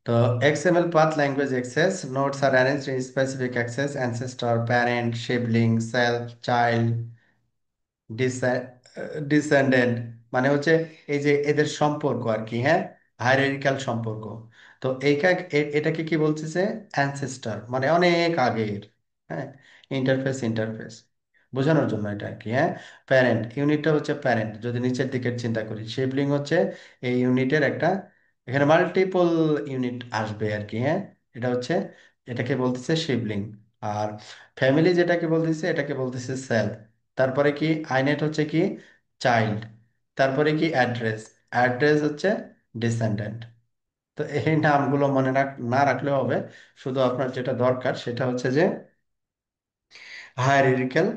তো XML path language access nodes are arranged in specific access ancestor parent sibling self child descendant, মানে হচ্ছে এই যে এদের সম্পর্ক আর কি। হ্যাঁ, হায়ারার্কিক্যাল সম্পর্ক। তো এটাকে কি বলতেছে, অ্যানসেস্টর মানে অনেক আগের। হ্যাঁ, ইন্টারফেস ইন্টারফেস বোঝানোর জন্য এটা আর কি। হ্যাঁ, প্যারেন্ট ইউনিটটা হচ্ছে প্যারেন্ট, যদি নিচের দিকের চিন্তা করি, শিবলিং হচ্ছে এই ইউনিটের একটা, এখানে মাল্টিপল ইউনিট আসবে আর কি। হ্যাঁ, এটা হচ্ছে, এটাকে বলতেছে শিবলিং। আর ফ্যামিলি যেটাকে বলতেছে এটাকে বলতেছে সেলফ। তারপরে কি আইনেট হচ্ছে কি চাইল্ড, তারপরে কি অ্যাড্রেস, অ্যাড্রেস হচ্ছে ডিসেন্ডেন্ট। তো এই নামগুলো মনে না রাখলেও হবে, শুধু আপনার যেটা দরকার সেটা হচ্ছে যে হায়ারার্কিক্যাল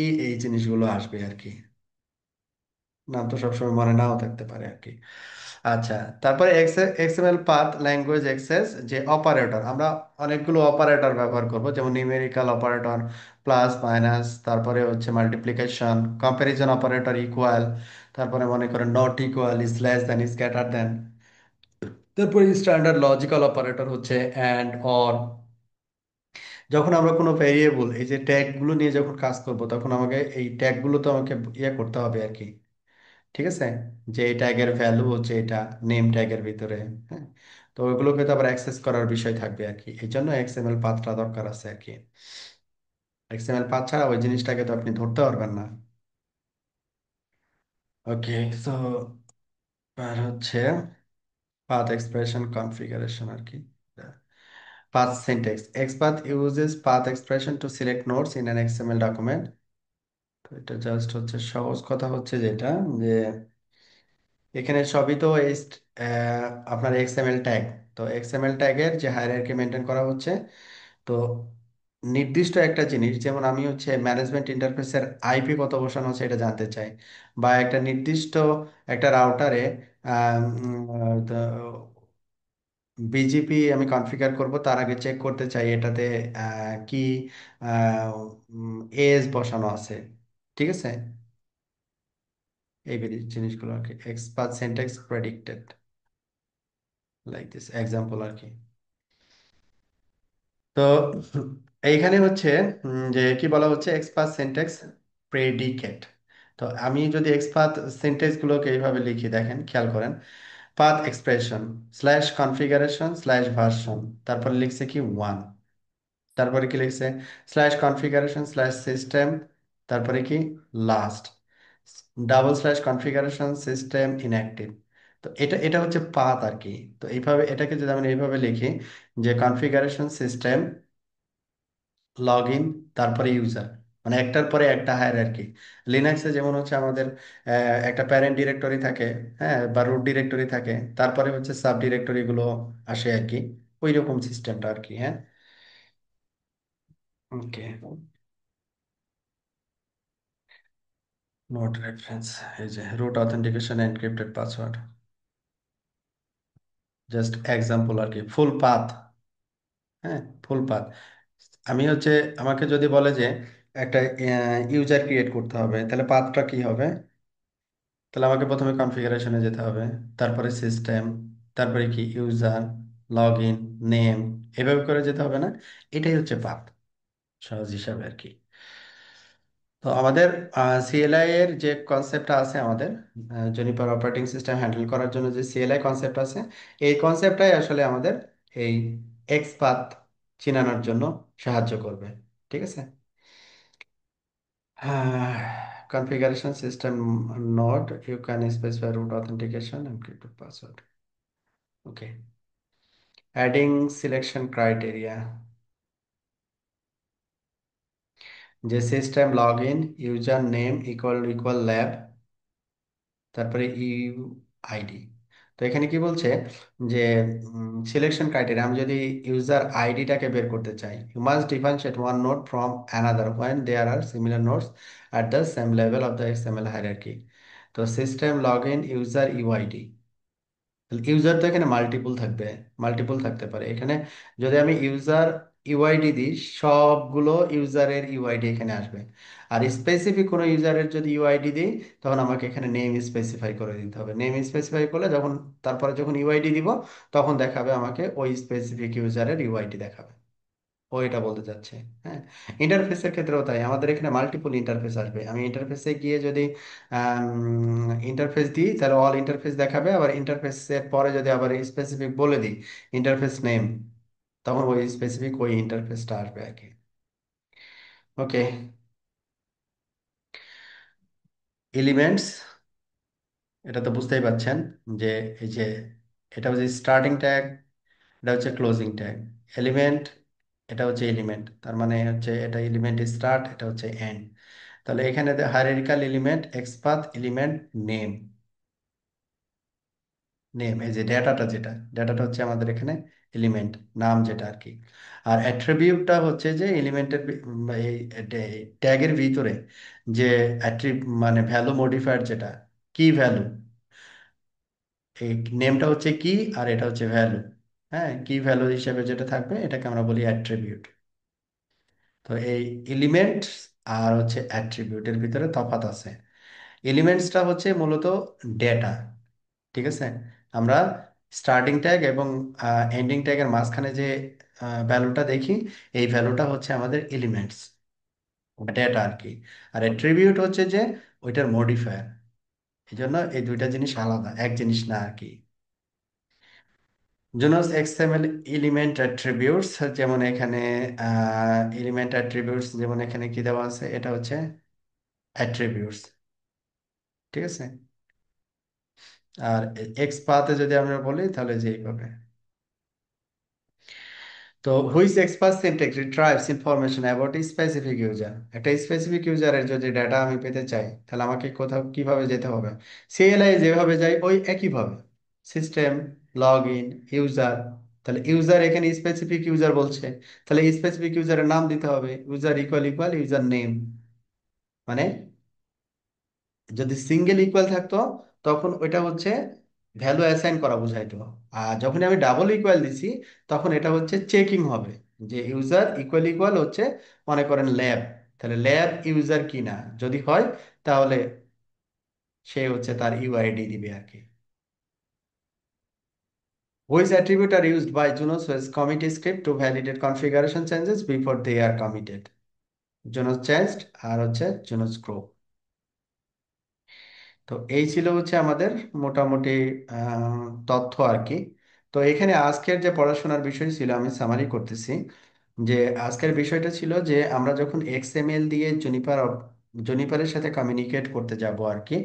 এই জিনিসগুলো আসবে আর কি। নাম তো সবসময় মনে নাও থাকতে পারে আর কি। আচ্ছা, তারপরে এক্সএমএল পাথ ল্যাঙ্গুয়েজ অ্যাক্সেস, যে অপারেটর, আমরা অনেকগুলো অপারেটর ব্যবহার করব, যেমন নিউমেরিক্যাল অপারেটর, প্লাস মাইনাস, তারপরে হচ্ছে মাল্টিপ্লিকেশন, কম্প্যারিজন অপারেটর, ইকুয়াল, তারপরে মনে করেন not equal, is less than, is greater than, তারপরে স্ট্যান্ডার্ড লজিক্যাল অপারেটর হচ্ছে অ্যান্ড অর। যখন আমরা কোনো ভেরিয়েবল এই যে ট্যাগগুলো নিয়ে যখন কাজ করব তখন আমাকে এই ট্যাগগুলো তো আমাকে ইয়ে করতে হবে আর কি। ঠিক আছে, যে এই ট্যাগের ভ্যালু হচ্ছে এটা নেম ট্যাগের ভিতরে। হ্যাঁ, তো ওইগুলোকে তো আবার অ্যাক্সেস করার বিষয় থাকবে আর কি, এই জন্য এক্সএমএল পাথটা দরকার আছে আর কি। এক্সএমএল পাথ ছাড়া ওই জিনিসটাকে তো আপনি ধরতে পারবেন না। ওকে, তো আর হচ্ছে পাথ এক্সপ্রেশন কনফিগারেশন আর কি। Path syntax, XPath uses path expression to select nodes in an XML document. তো এটা জাস্ট হচ্ছে সহজ কথা হচ্ছে যেটা, যে এখানে সবই তো এই আপনার এক্সএমএল ট্যাগ। তো এক্সএমএল ট্যাগের যে হায়ারার্কি মেনটেন করা হচ্ছে, তো নির্দিষ্ট একটা জিনিস, যেমন আমি হচ্ছে ম্যানেজমেন্ট ইন্টারফেসের আইপি কত বসানো হচ্ছে এটা জানতে চাই, বা একটা নির্দিষ্ট একটা রাউটারে বিজিপি আমি কনফিগার করব, তার আগে চেক করতে চাই এটাতে কি এজ বসানো আছে। ঠিক আছে, এই জিনিসগুলো আর কি, XPath syntax predicted, like this example আর কি। তো এইখানে হচ্ছে যে কি বলা হচ্ছে, এক্সপার্ট সিনট্যাক্স প্রেডিকেট। তো আমি যদি এক্সপার্ট সিনট্যাক্স গুলোকে এইভাবে লিখি, দেখেন খেয়াল করেন, path expression slash configuration slash version, তারপরে লিখছে কি ওয়ান, তারপরে কি লিখছে স্ল্যাশ কনফিগারেশন স্ল্যাশ সিস্টেম, তারপরে কি last double slash configuration system inactive. তো এটা এটা হচ্ছে পাথ আর কি। তো এইভাবে এটাকে যদি আমি এইভাবে লিখি যে কনফিগারেশন সিস্টেম লগ ইন, তারপরে ইউজার, মানে একটার পরে একটা হায়ারার্কি। লিনাক্সে যেমন হচ্ছে আমাদের একটা প্যারেন্ট ডিরেক্টরি থাকে, হ্যাঁ, বা রুট ডিরেক্টরি থাকে, তারপরে হচ্ছে সাব ডিরেক্টরি গুলো আসে আর কি, ওই রকম সিস্টেমটা আর কি। হ্যাঁ, ওকে, নোট রেফারেন্স, এই যে root authentication encrypted password, just example আর কি, ফুল পাথ। হ্যাঁ, ফুল পাথ। আমি হচ্ছে, আমাকে যদি বলে যে একটা ইউজার ক্রিয়েট করতে হবে, তাহলে পাথটা কি হবে? তাহলে আমাকে প্রথমে কনফিগারেশনে যেতে হবে, তারপরে সিস্টেম, তারপরে কি ইউজার, লগ ইন, নেম, এভাবে করে যেতে হবে না? এটাই হচ্ছে পাথ, সহজ হিসাবে আর কি। তো আমাদের সিএলআই এর যে কনসেপ্টটা আছে আমাদের, জুনিপার অপারেটিং সিস্টেম হ্যান্ডেল করার জন্য যে সিএলআই কনসেপ্ট আছে, এই কনসেপ্টটাই আসলে আমাদের এই এক্স পাথ চিনানোর জন্য সাহায্য করবে। ঠিক আছে, configuration system node, you can specify root authentication encrypted password. Okay, adding selection criteria, যে system login user name equal equal lab, তারপরে ইউ আইডি। তো এখানে কি বলছে যে সিলেকশন ক্রাইটেরিয়া, আমি যদি ইউজার আইডিটাকে বের করতে চাই, you must differentiate one node from another when there are similar nodes at the same level of the XML hierarchy. তো system login user UID, user তো এখানে মাল্টিপল থাকবে, মাল্টিপল থাকতে পারে এখানে। যদি আমি ইউজার ইউআইডি দিই, সবগুলো ইউজারের ইউআইডি এখানে আসবে। আর স্পেসিফিক কোনো ইউজারের যদি ইউআইডি দিই, তখন আমাকে এখানে নেম স্পেসিফাই করে দিতে হবে। নেম স্পেসিফাই করলে যখন, তারপরে যখন ইউআইডি দিব, তখন দেখাবে আমাকে ওই স্পেসিফিক ইউজারের ইউআইডি দেখাবে। ও এটা বলতে চাচ্ছে। হ্যাঁ, ইন্টারফেসের ক্ষেত্রেও তাই, আমাদের এখানে মাল্টিপল ইন্টারফেস আসবে। আমি ইন্টারফেসে গিয়ে যদি ইন্টারফেস দিই, তাহলে অল ইন্টারফেস দেখাবে। আবার ইন্টারফেসের পরে যদি আবার স্পেসিফিক বলে দিই ইন্টারফেস নেম, তখন ওই স্পেসিফিক ওই ইন্টারফেসটা আসবে আর কি। ওকে, এলিমেন্টস, এটা তো বুঝতেই পাচ্ছেন যে এই যে এটা হচ্ছে স্টার্টিং ট্যাগ, এটা হচ্ছে ক্লোজিং ট্যাগ। এলিমেন্ট, এটা হচ্ছে এলিমেন্ট, তার মানে হচ্ছে এটা এলিমেন্ট স্টার্ট, এটা হচ্ছে এন্ড। তাহলে এখানে hierarchical element, XPath element, name, name এই যে ডেটাটা, যেটা ডেটাটা হচ্ছে আমাদের এখানে এলিমেন্ট, নাম যেটা আর কি। আর অ্যাট্রিবিউটটা হচ্ছে যে এলিমেন্টের এই ট্যাগের ভিতরে যে মানে ভ্যালু মডিফায়ার, যেটা কি ভ্যালু, এই নেমটা হচ্ছে কি, আর এটা হচ্ছে ভ্যালু। হ্যাঁ, কি ভ্যালু হিসেবে যেটা থাকবে এটাকে আমরা বলি অ্যাট্রিবিউট। তো এই এলিমেন্ট আর হচ্ছে অ্যাট্রিবিউটের ভিতরে তফাৎ আছে। এলিমেন্টসটা হচ্ছে মূলত ডেটা। ঠিক আছে, আমরা স্টার্টিং ট্যাগ এবং এন্ডিং ট্যাগের মাঝখানে যে ভ্যালুটা দেখি, এই ভ্যালুটা হচ্ছে আমাদের এলিমেন্টস, ডেটা আর কি। আর অ্যাট্রিবিউট হচ্ছে যে ওইটার মডিফায়ার। এই জন্য এই দুইটা জিনিস আলাদা, এক জিনিস না আর কি। জুনোস এক্সএমএল এলিমেন্ট অ্যাট্রিবিউটস, যেমন এখানে এলিমেন্ট অ্যাট্রিবিউটস, যেমন এখানে কি দেওয়া আছে, এটা হচ্ছে অ্যাট্রিবিউটস। ঠিক আছে, আর এক্স পাথে যদি আমরা বলি তাহলে যে এইভাবে। তো which XPath syntax retrieves information about specific user, একটা স্পেসিফিক ইউজারের যদি ডাটা আমি পেতে চাই, তাহলে আমাকে কোথাও কিভাবে যেতে হবে? সিএলআই যেভাবে যাই ওই একইভাবে, সিস্টেম লগ ইন ইউজার। তাহলে ইউজার এখানে স্পেসিফিক ইউজার বলছে, তাহলে স্পেসিফিক ইউজারের নাম দিতে হবে, user equal equal user name. মানে যদি সিঙ্গেল ইকুয়াল থাকতো, তখন ওইটা হচ্ছে ভ্যালু অ্যাসাইন করা বোঝাইতো। আর যখন আমি ডাবল ইকুয়াল দিছি, তখন এটা হচ্ছে চেকিং হবে যে ইউজার ইকুয়াল ইকুয়াল হচ্ছে, মনে করেন ল্যাব, তাহলে ল্যাব ইউজার কিনা, যদি হয় তাহলে সে হচ্ছে তার ইউআইডি দিবে আর কি। Which attribute are used by Junos as commit script to validate configuration changes before they are committed? Junos changed আর হচ্ছে Junos grow। তো এই ছিল হচ্ছে আমাদের মোটামুটি তথ্য আর কি। তো এখানে আজকের যে পড়াশোনার বিষয় ছিল, আমি সামারি করতেছি যে আজকের বিষয়টা ছিল যে আমরা যখন এক্সএমএল দিয়ে জুনিপারের সাথে কমিউনিকেট করতে যাব আর কি।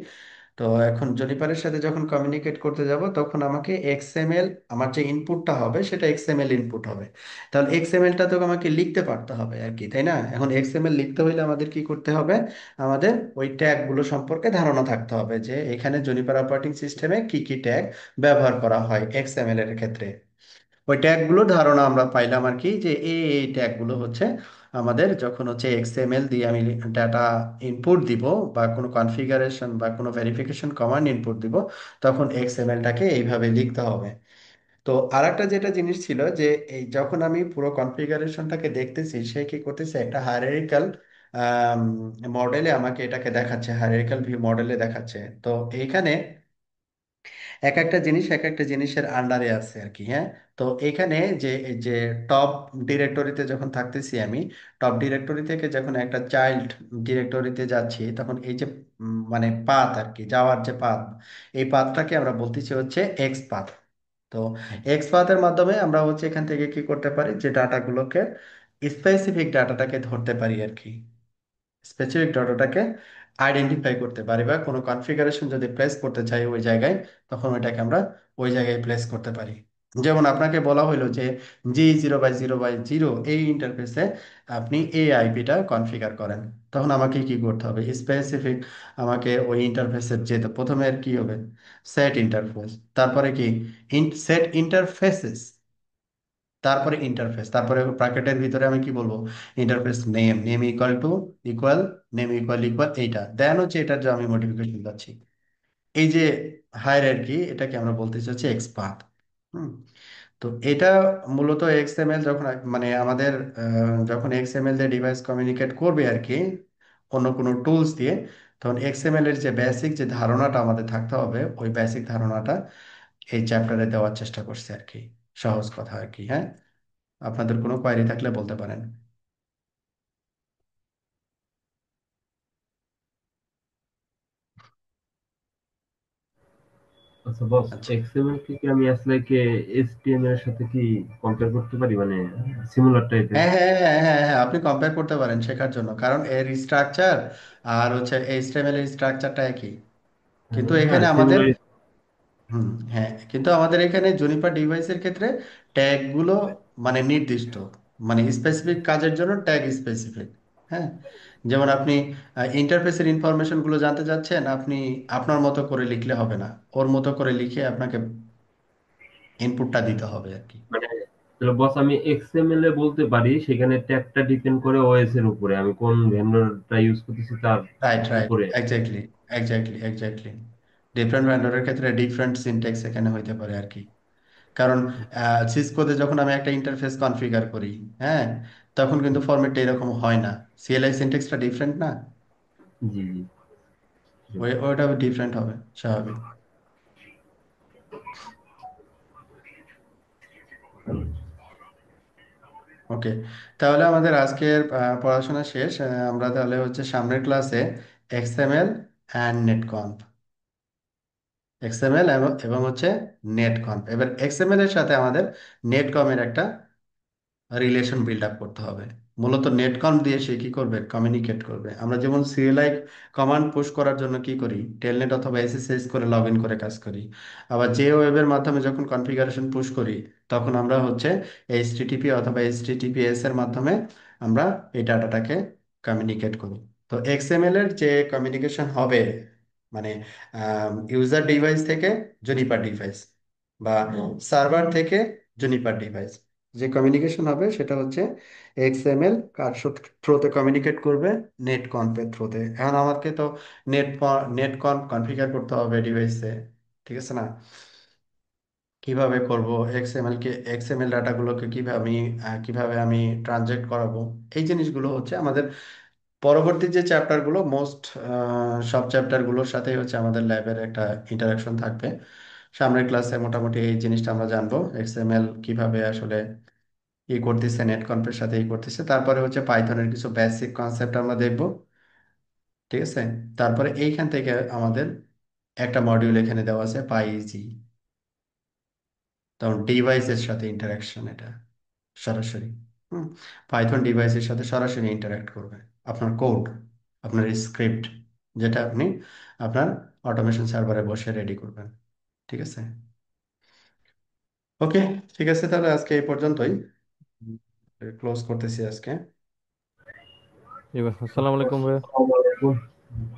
তো এখন জনিপারের সাথে যখন কমিউনিকেট করতে যাব, তখন আমাকে এক্সএমএল, আমার যে ইনপুটটা হবে সেটা এক্সএমএল ইনপুট হবে। তাহলে এক্সএমএলটা তো আমাকে লিখতে পারতে হবে আর কি, তাই না? এখন এক্সএমএল লিখতে হইলে আমাদের কি করতে হবে? আমাদের ওই ট্যাগগুলো সম্পর্কে ধারণা থাকতে হবে যে এখানে জনিপার অপারেটিং সিস্টেমে কি কি ট্যাগ ব্যবহার করা হয় এক্সএমএল এর ক্ষেত্রে। ওই ট্যাগগুলোর ধারণা আমরা পাইলাম আর কি, যে এই ট্যাগগুলো হচ্ছে আমাদের যখন হচ্ছে এক্সএমএল দিয়ে আমি ডাটা ইনপুট দিব, বা কোনো কনফিগারেশন বা কোনো ভেরিফিকেশন কমান্ড ইনপুট দিব, তখন এক্সএমএলটাকে এইভাবে লিখতে হবে। তো আরেকটা যেটা জিনিস ছিল যে এই যখন আমি পুরো কনফিগারেশনটাকে দেখতেছি, সে কি করতেছে, একটা হায়ারার্কিক্যাল মডেলে আমাকে এটাকে দেখাচ্ছে, হায়ারার্কিক্যাল ভিউ মডেলে দেখাচ্ছে। তো এইখানে এক একটা জিনিস এক একটা জিনিসের আন্ডারে আছে আর কি, হ্যাঁ। তো এখানে যে এই যে টপ ডিরেক্টরিতে যখন থাকতেছি আমি, টপ ডিরেক্টরি থেকে যখন একটা চাইল্ড ডিরেক্টরিতে যাচ্ছি, তখন এই যে মানে পাথ আর কি, যাওয়ার যে পাথ, এই পাথটাকে আমরা বলতেছি হচ্ছে এক্স পাথ। তো এক্স পাথের মাধ্যমে আমরা হচ্ছে এখান থেকে কি করতে পারি, যে ডাটাগুলোকে, স্পেসিফিক ডাটাটাকে ধরতে পারি আর কি, স্পেসিফিক ডাটাটাকে আইডেন্টিফাই করতে পারি, বা কোনো কনফিগারেশন যদি প্লেস করতে চাই ওই জায়গায়, তখন ওইটাকে আমরা ওই জায়গায় প্লেস করতে পারি। যেমন আপনাকে বলা হইলো যে G0/0/0 এই ইন্টারফেসে আপনি এই আইপিটা কনফিগার করেন, তখন আমাকে কি করতে হবে, স্পেসিফিক আমাকে ওই ইন্টারফেসের যেতে প্রথমে আর কি হবে, সেট ইন্টারফেস, তারপরে কি সেট ইন্টারফেসেস, তারপরে ইন্টারফেস, তারপরে ব্র্যাকেটের ভিতরে আমি কি বলবো, interface name, name equal to equal, name equal equal, এইটা দেন হচ্ছে এটার যে আমি মডিফিকেশন যাচ্ছি। এই যে হায়ারার্কি, এটাকে আমরা বলতে চাচ্ছি এক্সপাথ। হুম। তো এটা মূলত এক্সএমএল যখন মানে আমাদের যখন এক্সএমএল দিয়ে ডিভাইস কমিউনিকেট করবে আর কি, অন্য কোনো টুলস দিয়ে, তখন এক্সএমএল এর যে বেসিক যে ধারণাটা আমাদের থাকতে হবে, ওই বেসিক ধারণাটা এই চ্যাপ্টারে দেওয়ার চেষ্টা করছে আর কি, সহজ কথা আর কি, হ্যাঁ। আপনাদের কোনো কোয়ারি থাকলে বলতে পারেন।
আচ্ছা বস,
আচ্ছা।
এক্সএমএল কে কি আমি আসলে কে এইচটিএমএল এর সাথে কি কম্পেয়ার করতে পারি, মানে সিমিলার টাইপের?
হ্যাঁ হ্যাঁ হ্যাঁ হ্যাঁ হ্যাঁ, আপনি কম্পেয়ার করতে পারেন শেখার জন্য, কারণ এর স্ট্রাকচার আর হচ্ছে এইচটিএমএল এর স্ট্রাকচারটা একই। কিন্তু
হ্যাঁ,
এখানে আমাদের,
সিমিলার।
হুম, হ্যাঁ, কিন্তু আমাদের এখানে জুনিপার ডিভাইসের ক্ষেত্রে ট্যাগ গুলো মানে নির্দিষ্ট, মানে স্পেসিফিক কাজের জন্য ট্যাগ স্পেসিফিক। হ্যাঁ। যেমন আপনি ইন্টারফেসের ইনফরমেশন গুলো জানতে চাচ্ছেন, আপনি আপনার মতো করে লিখলে হবে না, ওর মতো করে লিখে আপনাকে ইনপুটটা দিতে হবে আর কি।
মানে তাহলে বস, আমি এক্সএমএল এ বলতে পারি সেখানে ট্যাগটা ডিপেন্ড করে ওএস এর উপরে, আমি কোন ভেন্ডরটা ইউজ করতেছি তার
রাইট রাইট,
উপরে।
Exactly exactly exactly. ডিফারেন্ট ভেন্ডরের ক্ষেত্রে ডিফারেন্ট সিনট্যাক্স এখানে হইতে পারে আর কি। কারণ সিসকোতে যখন আমি একটা ইন্টারফেস কনফিগার করি, হ্যাঁ, তখন কিন্তু ফরম্যাটটা এরকম হয় না, সিএলআই সিনট্যাক্সটা ডিফারেন্ট না,
জি জি।
ওইটা ডিফারেন্ট হবে, স্বাভাবিক। ওকে, তাহলে আমাদের আজকের পড়াশোনা শেষ। আমরা তাহলে হচ্ছে সামনের ক্লাসে এক্সএমএল অ্যান্ড নেটকনফ, এক্সএমএল এবং এবং হচ্ছে নেটকনফ, এবার এক্সএমএল এর সাথে আমাদের নেটকমের একটা রিলেশন বিল্ড আপ করতে হবে। মূলত নেটকম দিয়ে সে কি করবে, কমিউনিকেট করবে। আমরা যেমন সিএলআই কমান্ড পুশ করার জন্য কি করি, টেলনেট অথবা এসএসএস করে লগ ইন করে কাজ করি। আবার যে ওয়েবের মাধ্যমে যখন কনফিগারেশন পুশ করি, তখন আমরা হচ্ছে এইচটিটিপি অথবা এইচটিটিপিএস এর মাধ্যমে আমরা এই ডাটাটাকে কমিউনিকেট করি। তো এক্সএমএল এর যে কমিউনিকেশন হবে, মানে ইউজার ডিভাইস থেকে জুনিপার ডিভাইস, বা সার্ভার থেকে জুনিপার ডিভাইস, যে কমিউনিকেশন হবে সেটা হচ্ছে এক্সএমএল কার থ্রোতে কমিউনিকেট করবে, নেট কনফের থ্রোতে। এখন আমাকে তো নেট নেট কনফিগার করতে হবে ডিভাইসে, ঠিক আছে না? কিভাবে করব, এক্সএমএল ডাটাগুলোকে কিভাবে আমি ট্রানজেক্ট করাবো, এই জিনিসগুলো হচ্ছে আমাদের পরবর্তী যে চ্যাপ্টারগুলো সব চ্যাপ্টারগুলোর সাথেই হচ্ছে আমাদের ল্যাবের একটা ইন্টারাকশন থাকবে। সামনের ক্লাসে মোটামুটি এই জিনিসটা আমরা জানবো, এক্সএমএল কিভাবে আসলে করতেছে, নেটকনফের সাথে করতেছে। তারপরে হচ্ছে পাইথনের কিছু বেসিক কনসেপ্ট আমরা দেখব, ঠিক আছে। তারপরে এইখান থেকে আমাদের একটা মডিউল এখানে দেওয়া আছে পাইজি, তখন ডিভাইসের সাথে ইন্টারাকশন, এটা সরাসরি হুম পাইথন ডিভাইসের সাথে সরাসরি ইন্টারাক্ট করবে। আপনার কোড, আপনার স্ক্রিপ্ট, যেটা আপনি আপনার অটোমেশন সার্ভারে বসে রেডি করবেন, ঠিক আছে। ওকে, ঠিক আছে, তাহলে আজকে এই পর্যন্তই, ক্লোজ করতেছি আজকে।
জি ভাই, আসসালামু আলাইকুম ভাই।
আসসালামু আলাইকুম।